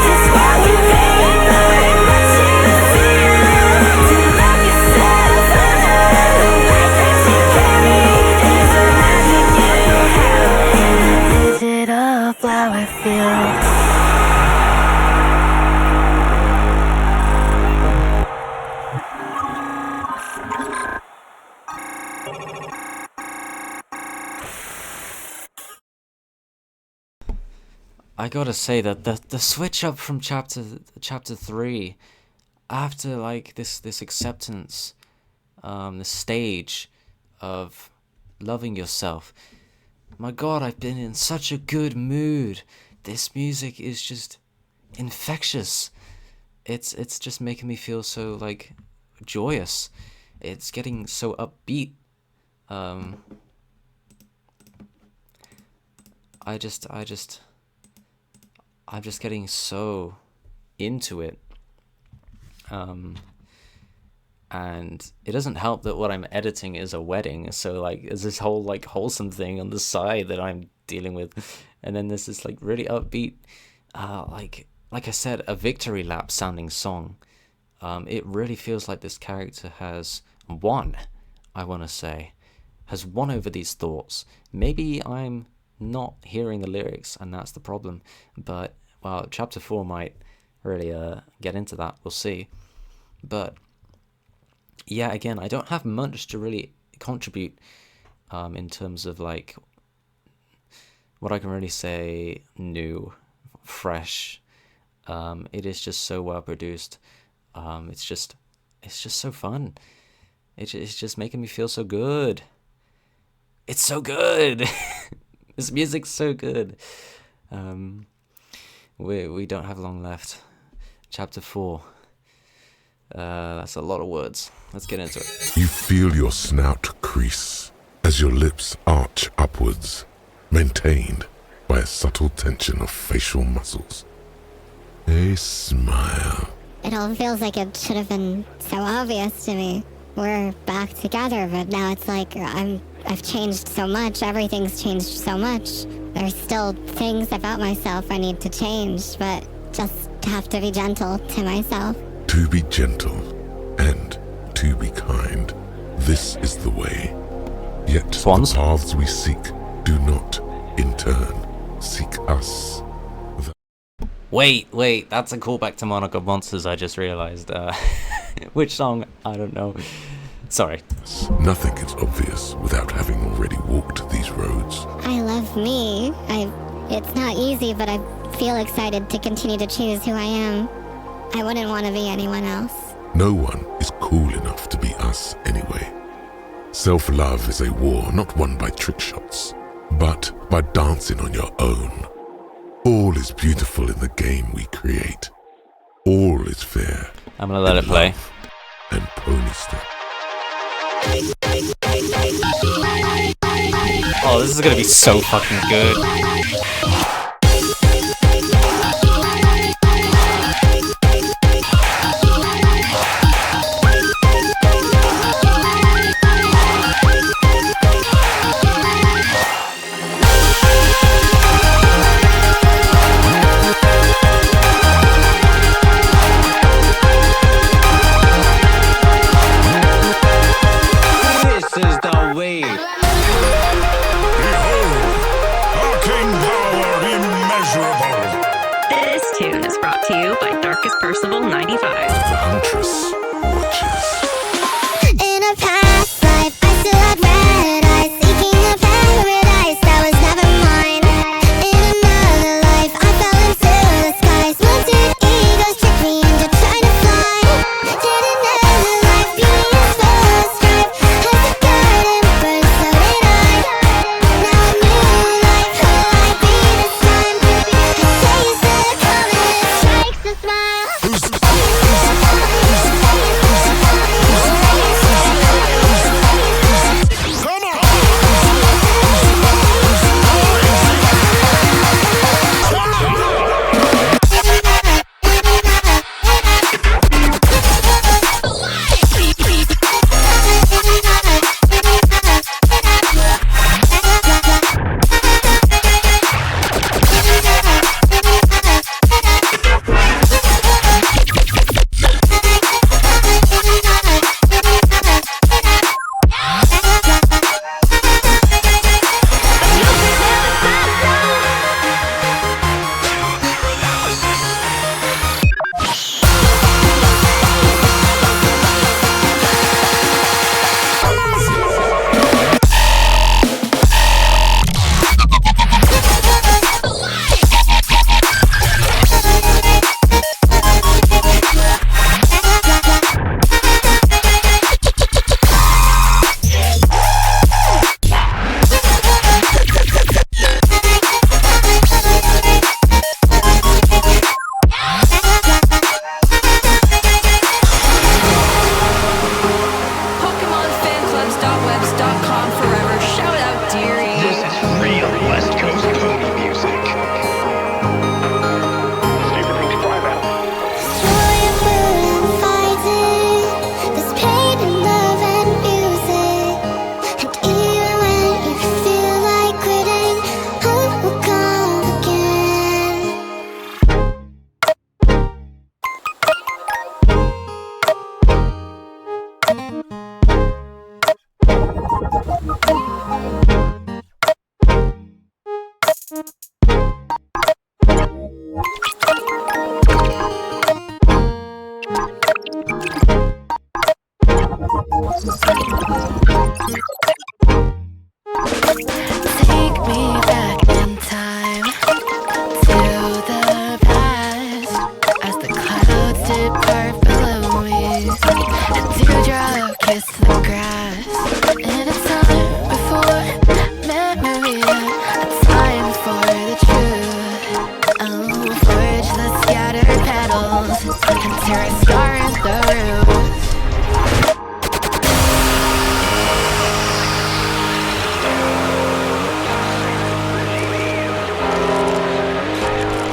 Describe your pain, bury what you feel. To love yourself under the weight that you carry is a magic you have in a digital flower field. I gotta say that the switch up from chapter 3, after like this acceptance, the stage of loving yourself. My God, I've been in such a good mood. This music is just infectious. It's just making me feel so like joyous. It's getting so upbeat. I'm just getting so into it. And it doesn't help that what I'm editing is a wedding, so like there's this whole like wholesome thing on the side that I'm dealing with, and then there's this like really upbeat, like I said, a victory lap sounding song. It really feels like this character has won, I want to say, has won over these thoughts. Maybe I'm not hearing the lyrics, and that's the problem, but well, chapter 4 might really get into that, we'll see. But yeah, again, I don't have much to really contribute in terms of like what I can really say new, fresh. It is just so well produced. It's just so fun. It's just making me feel so good. It's so good. This music's so good. We don't have long left. Chapter 4. That's a lot of words. Let's get into it. You feel your snout crease as your lips arch upwards, maintained by a subtle tension of facial muscles. A smile. It all feels like it should have been so obvious to me. We're back together, but now it's like I've changed so much. Everything's changed so much. There's still things about myself I need to change, but just have to be gentle to myself. To be gentle and to be kind. This is the way. Yet Swans? The paths we seek do not, in turn, seek us. Wait, that's a callback to Monarch of Monsters, I just realized. Which song? I don't know. Sorry. Nothing is obvious without having already walked these roads. I love me. It's not easy, but I feel excited to continue to choose who I am. I wouldn't want to be anyone else. No one is cool enough to be us anyway. Self-love is a war not won by trick shots, but by dancing on your own. All is beautiful in the game we create. All is fair. I'm gonna let it play. And Ponystep. Oh, this is gonna be so fucking good. This is the way. Behold, our king power Take me back in time to the past as the clouds depart below me. A dewdrop kiss the grass in a time before memory, a time for the truth. Oh, forge the scattered petals and tear a scar in the roots.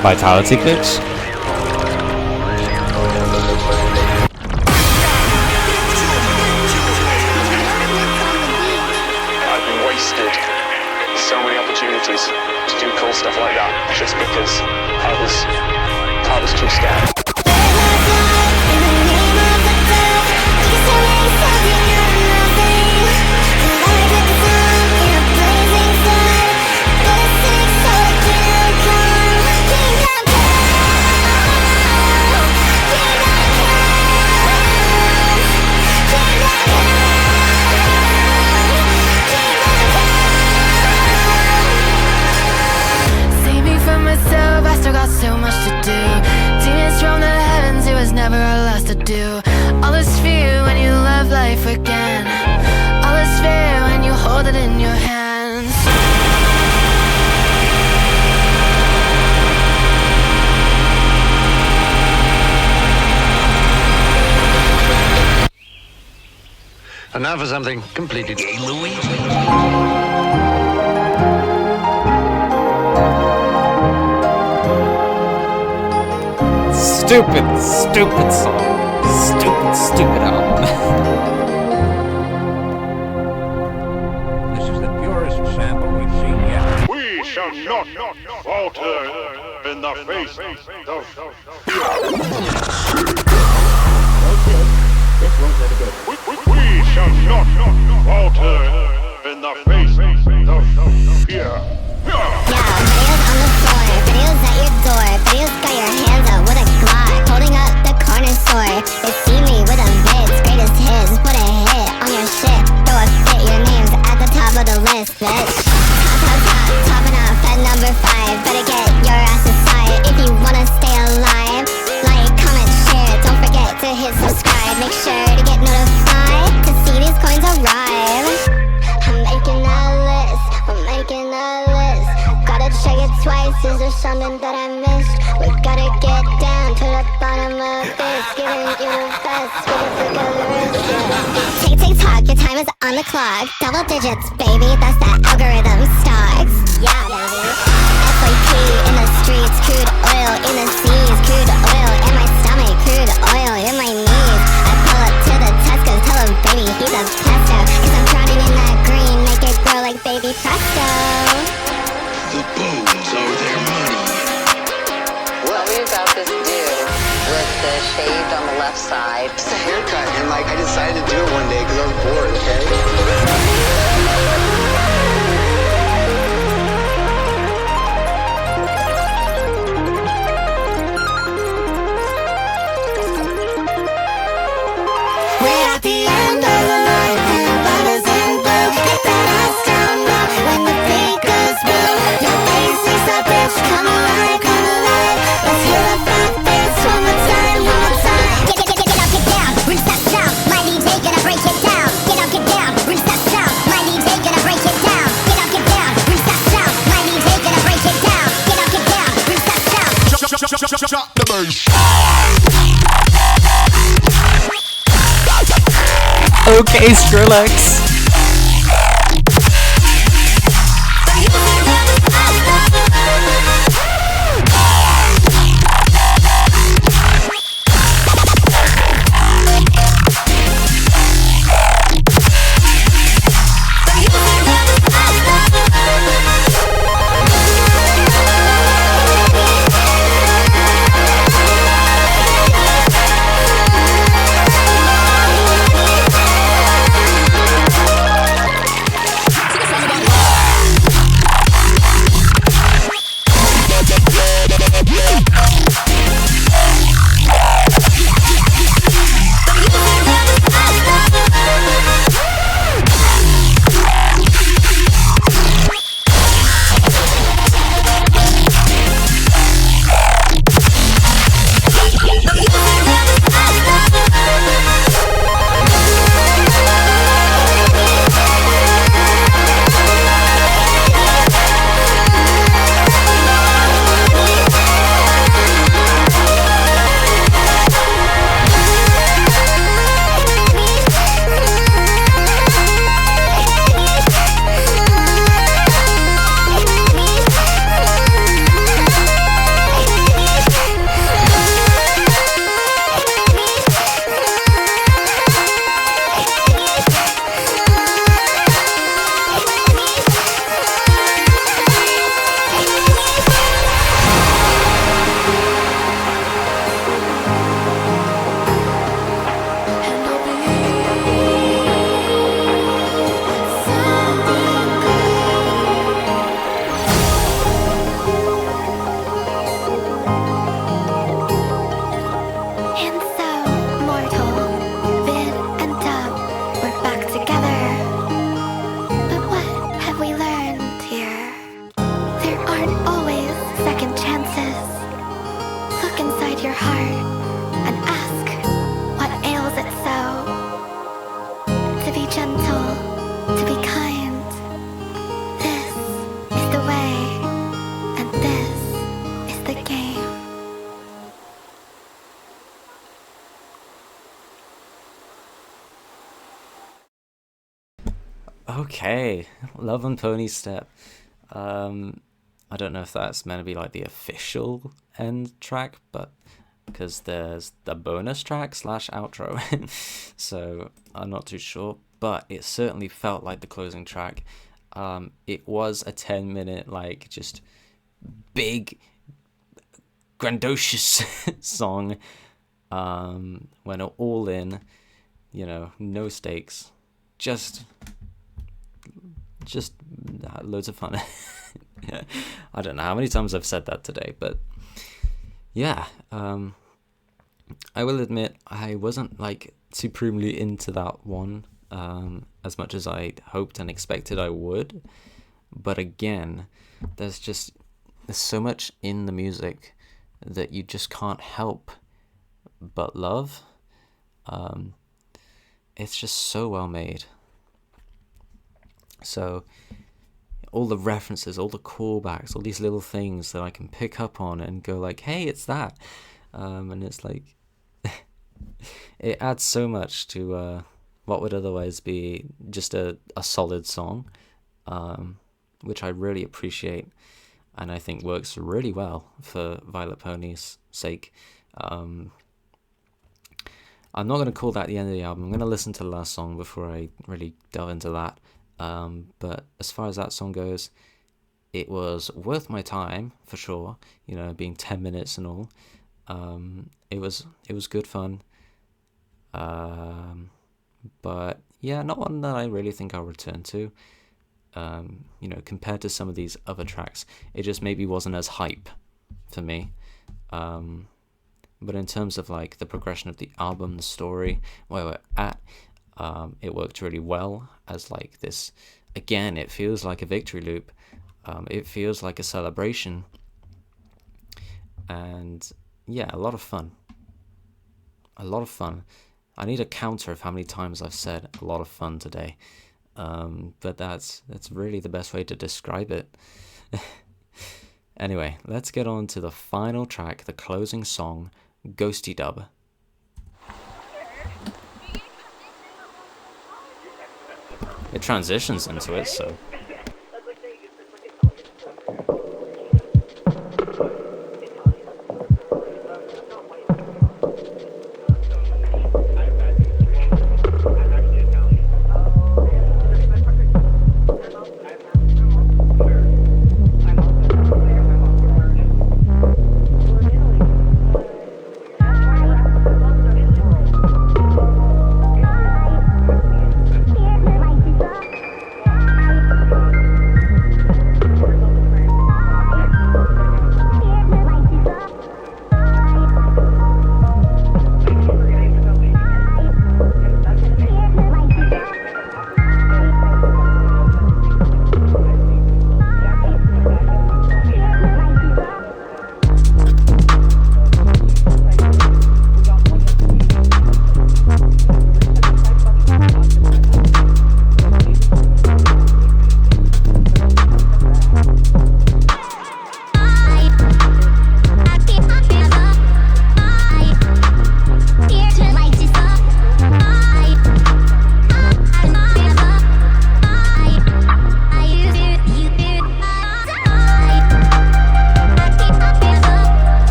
Vitality glitch? I've been wasted so many opportunities to do cool stuff like that just because I was too scared. I still got so much to do. Demons from the heavens, it was never our last to do. All is fear when you love life again. All is fair when you hold it in your hands. And now for something completely Louis. Stupid song. Stupid album. This is the purest sample we've seen yet. We shall not falter in the face of We shall not falter in the face of fear. Videos at your door, videos got your hands up with a Glock, holding up the corner store. They see me with a vids, greatest hits, put a hit on your shit. Throw a fit, your name's at the top of the list, bitch. Topping off at number 5. Better get your ass aside if you wanna stay alive. Like, comment, share, don't forget to hit subscribe. Make sure to get notified to see these coins arrive. I'm making a list, gotta check it twice, is there something that I missed? We gotta get down to the bottom of this, giving you the best, with a flick of the wrist, yeah. Tick tock, your time is on the clock. Double digits, baby, that's the algorithm stocks. Yeah, baby. FYP in the streets, crude oil in the seas, crude oil in my stomach, crude oil in my knees. I pull up to the Tesco's, tell him baby he's a pesto, cause I'm drowning in that green, make it grow like baby presto. The bones are their money. What we about to do with the shaved on the left side. It's a haircut, and I decided to do it one day because I was bored, okay? We're at the end of the night, and lovers in blue. Hit that ass down low when the beat goes blue. Your face is a bitch, come alive, come alive. Let's hear the fat bass one more time, one more time. Get up, get down, reach that sound. My DJ gonna break it down. Get up, get down, reach that sound. My DJ gonna break it down. Get up, get down, reach that sound. My DJ gonna break it down. Get up, get down, reach that sound. Shut the bass. Okay, Skrillex. Okay, Love on Ponystep. I don't know if that's meant to be like the official end track, but because there's the bonus track / outro, so I'm not too sure. But it certainly felt like the closing track. It was a 10-minute, like, just big, grandiose song. Went all in, no stakes, just loads of fun. I don't know how many times I've said that today, but yeah, I will admit I wasn't like supremely into that one as much as I hoped and expected I would. But again, there's so much in the music that you just can't help but love. It's just so well made. So all the references, all the callbacks, all these little things that I can pick up on and go like, hey, it's that. And it's like, it adds so much to what would otherwise be just a solid song, which I really appreciate and I think works really well for Vylet Pony's sake. I'm not going to call that the end of the album. I'm going to listen to the last song before I really delve into that. But as far as that song goes, it was worth my time for sure. Being 10 minutes and all. It was good fun. But yeah, not one that I really think I'll return to. Compared to some of these other tracks, it just maybe wasn't as hype for me. But in terms of like the progression of the album, the story, where we're at, it worked really well as like this. Again, it feels like a victory loop. It feels like a celebration. And yeah, a lot of fun. A lot of fun. I need a counter of how many times I've said a lot of fun today. But that's really the best way to describe it. Anyway, let's get on to the final track, the closing song, Ghosty Dub. It transitions into it, so...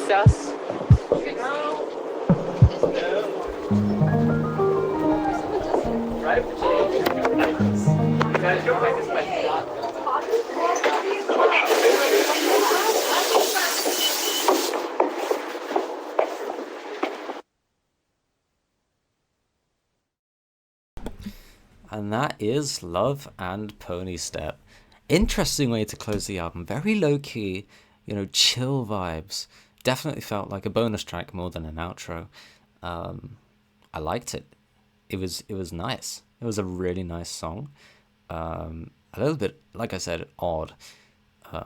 sus? And that is Love and Ponystep. Interesting way to close the album. Very low key, chill vibes. Definitely felt like a bonus track more than an outro. I liked it. It was nice. It was a really nice song. A little bit, like I said, odd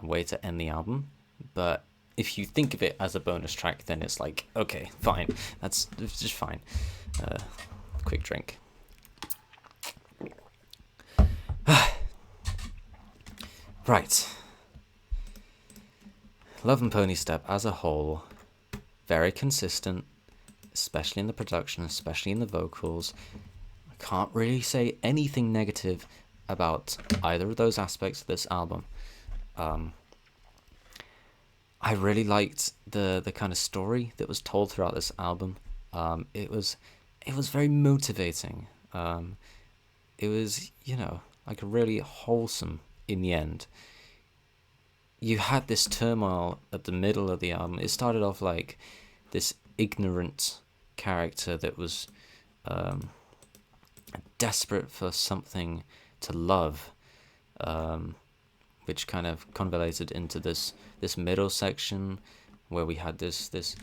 way to end the album, but if you think of it as a bonus track, then it's like, okay, fine. It's just fine. Quick drink. Right. Love and Ponystep as a whole, very consistent, especially in the production, especially in the vocals. I can't really say anything negative about either of those aspects of this album. I really liked the kind of story that was told throughout this album. It was very motivating. It was, like really wholesome in the end. You had this turmoil at the middle of the album. It started off like this ignorant character that was desperate for something to love, which kind of convoluted into this middle section where we had this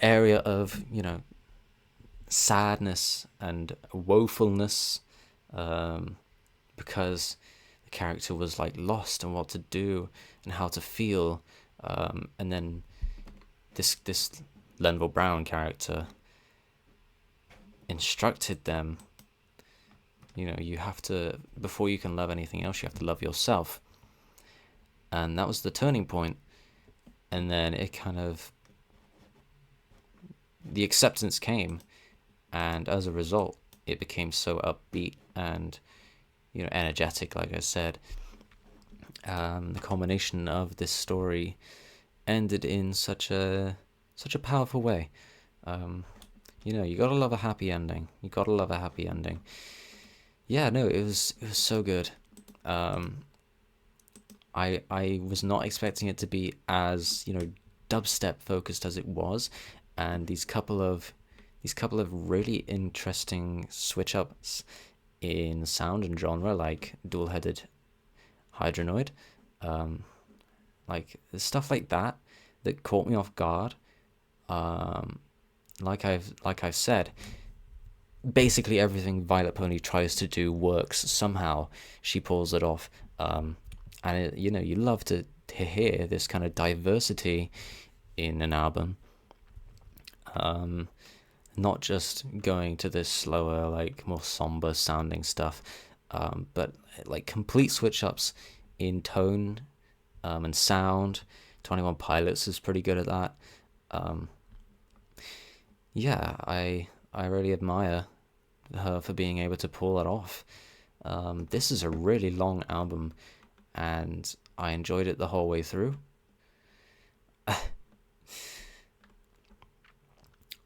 area of sadness and woefulness, because the character was like lost on what to do and how to feel, and then this Lenville Brown character instructed them, you have to, before you can love anything else, you have to love yourself. And that was the turning point. And then it kind of, the acceptance came, and as a result, it became so upbeat and energetic, like I said. The culmination of this story ended in such a powerful way. You gotta love a happy ending. Yeah, no, it was so good. I was not expecting it to be as dubstep focused as it was, and these couple of really interesting switch ups in sound and genre, like dual-headed Hydronoid, like stuff like that caught me off guard. Like I've said, basically everything Vylet Pony tries to do works somehow. She pulls it off, and you love to hear this kind of diversity in an album. Not just going to this slower, like more somber sounding stuff, but like complete switch ups in tone and sound. 21 Pilots is pretty good at that. Yeah, I really admire her for being able to pull that off. This is a really long album, and I enjoyed it the whole way through.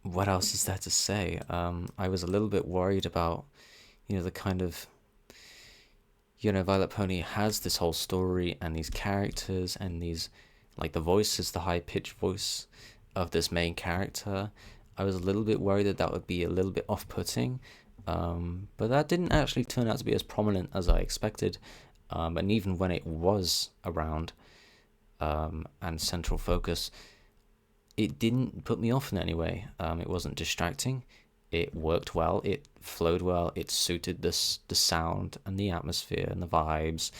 What else is there to say? I was a little bit worried about, the kind of, Vylet Pony has this whole story and these characters and these, like the voice is the high-pitched voice of this main character. I was a little bit worried that would be a little bit off-putting, but that didn't actually turn out to be as prominent as I expected. And even when it was around and central focus, it didn't put me off in any way. It wasn't distracting. It worked well. It flowed well. It suited the sound and the atmosphere and the vibes.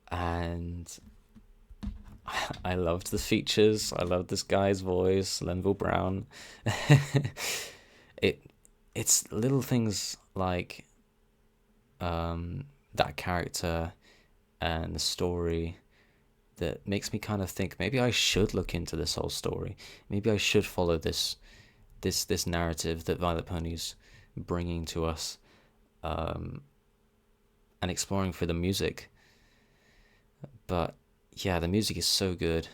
And I loved the features. I loved this guy's voice, Lenville Brown. It's little things like that character and the story that makes me kind of think maybe I should look into this whole story. Maybe I should follow this narrative that Vylet Pony's bringing to us, and exploring for the music. But yeah, the music is so good.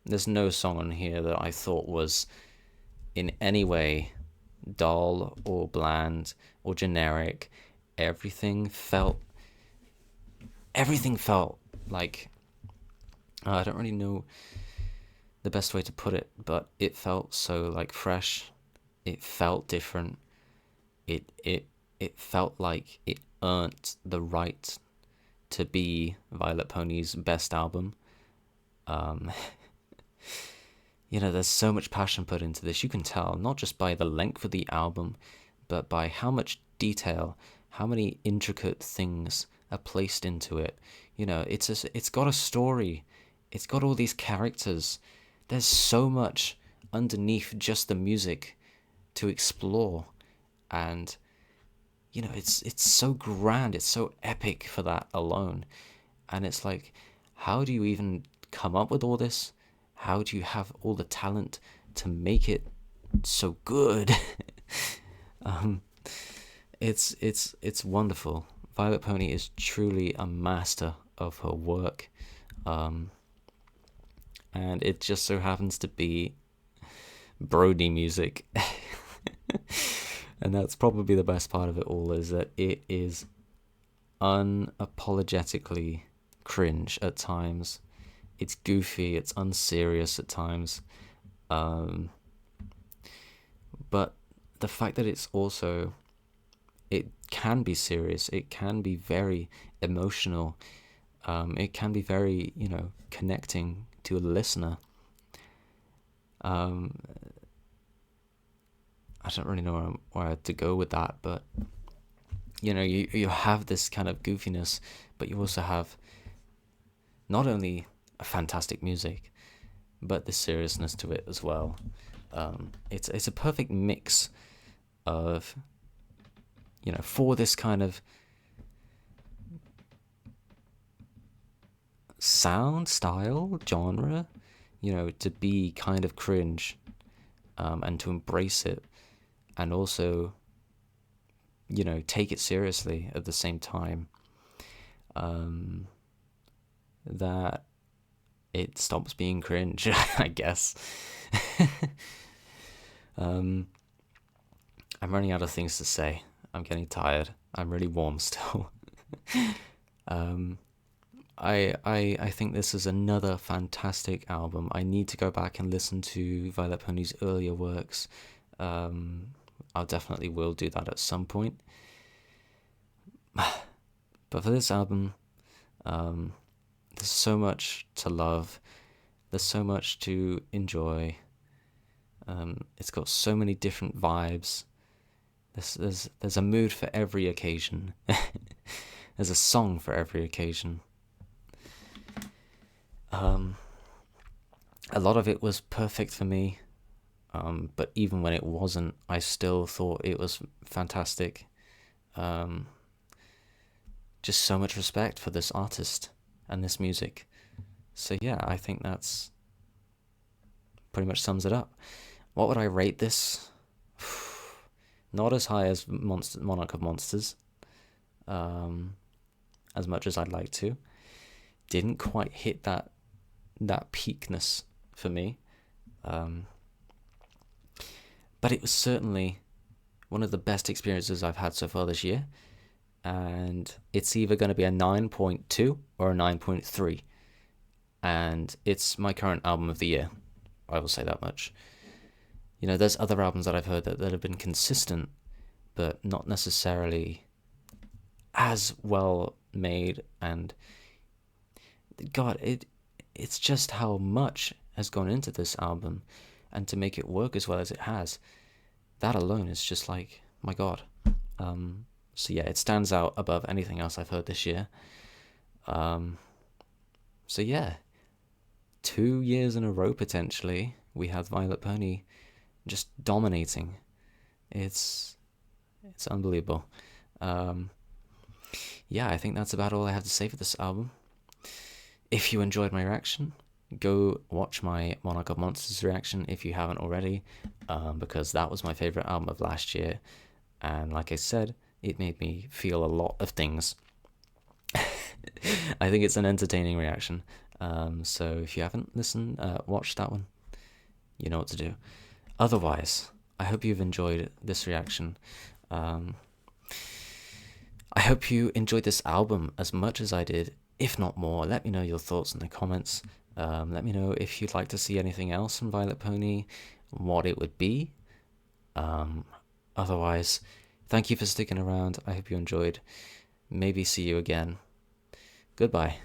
There's no song on here that I thought was in any way dull or bland or generic. Everything felt like, I don't really know the best way to put it, but it felt so like fresh. It felt different. It felt like it earned the right to be Violet Pony's best album. There's so much passion put into this. You can tell, not just by the length of the album, but by how much detail, how many intricate things are placed into it. It's got a story. It's got all these characters. There's so much underneath just the music to explore, and it's so grand, it's so epic for that alone. And it's like, how do you even come up with all this? How do you have all the talent to make it so good? It's wonderful. Violet Pony is truly a master of her work, and it just so happens to be Brody music. And that's probably the best part of it all, is that it is unapologetically cringe at times. It's goofy, it's unserious at times. But the fact that it can be serious, it can be very emotional, it can be very, connecting to a listener. I don't really know where to go with that, but you have this kind of goofiness, but you also have not only a fantastic music, but the seriousness to it as well. It's a perfect mix of, for this kind of sound, style, genre, to be kind of cringe, and to embrace it, and also, take it seriously at the same time. That it stops being cringe, I guess. I'm running out of things to say. I'm getting tired. I'm really warm still. I think this is another fantastic album. I need to go back and listen to Violet Pony's earlier works. I definitely will do that at some point. But for this album, there's so much to love. There's so much to enjoy. It's got so many different vibes. There's a mood for every occasion. There's a song for every occasion. A lot of it was perfect for me, but even when it wasn't, I still thought it was fantastic. Just so much respect for this artist and this music. So yeah, I think that's pretty much sums it up. What would I rate this? Not as high as Monarch of Monsters, as much as I'd like to. Didn't quite hit that peakness for me, but it was certainly one of the best experiences I've had so far this year, and it's either going to be a 9.2 or a 9.3, and it's my current album of the year. I will say that much. There's other albums that I've heard that have been consistent, but not necessarily as well made, and God, it's just how much has gone into this album, and to make it work as well as it has, that alone is just like, my God. So yeah, it stands out above anything else I've heard this year. So yeah, 2 years in a row potentially, we have Violet Pony just dominating. It's unbelievable. Yeah, I think that's about all I have to say for this album. If you enjoyed my reaction, go watch my Monarch of Monsters reaction if you haven't already, because that was my favourite album of last year, and like I said, it made me feel a lot of things. I think it's an entertaining reaction. So if you haven't watched that one, you know what to do. Otherwise, I hope you've enjoyed this reaction. I hope you enjoyed this album as much as I did, if not more. Let me know your thoughts in the comments. Let me know if you'd like to see anything else from Vylet Pony, what it would be. Otherwise, thank you for sticking around. I hope you enjoyed. Maybe see you again. Goodbye.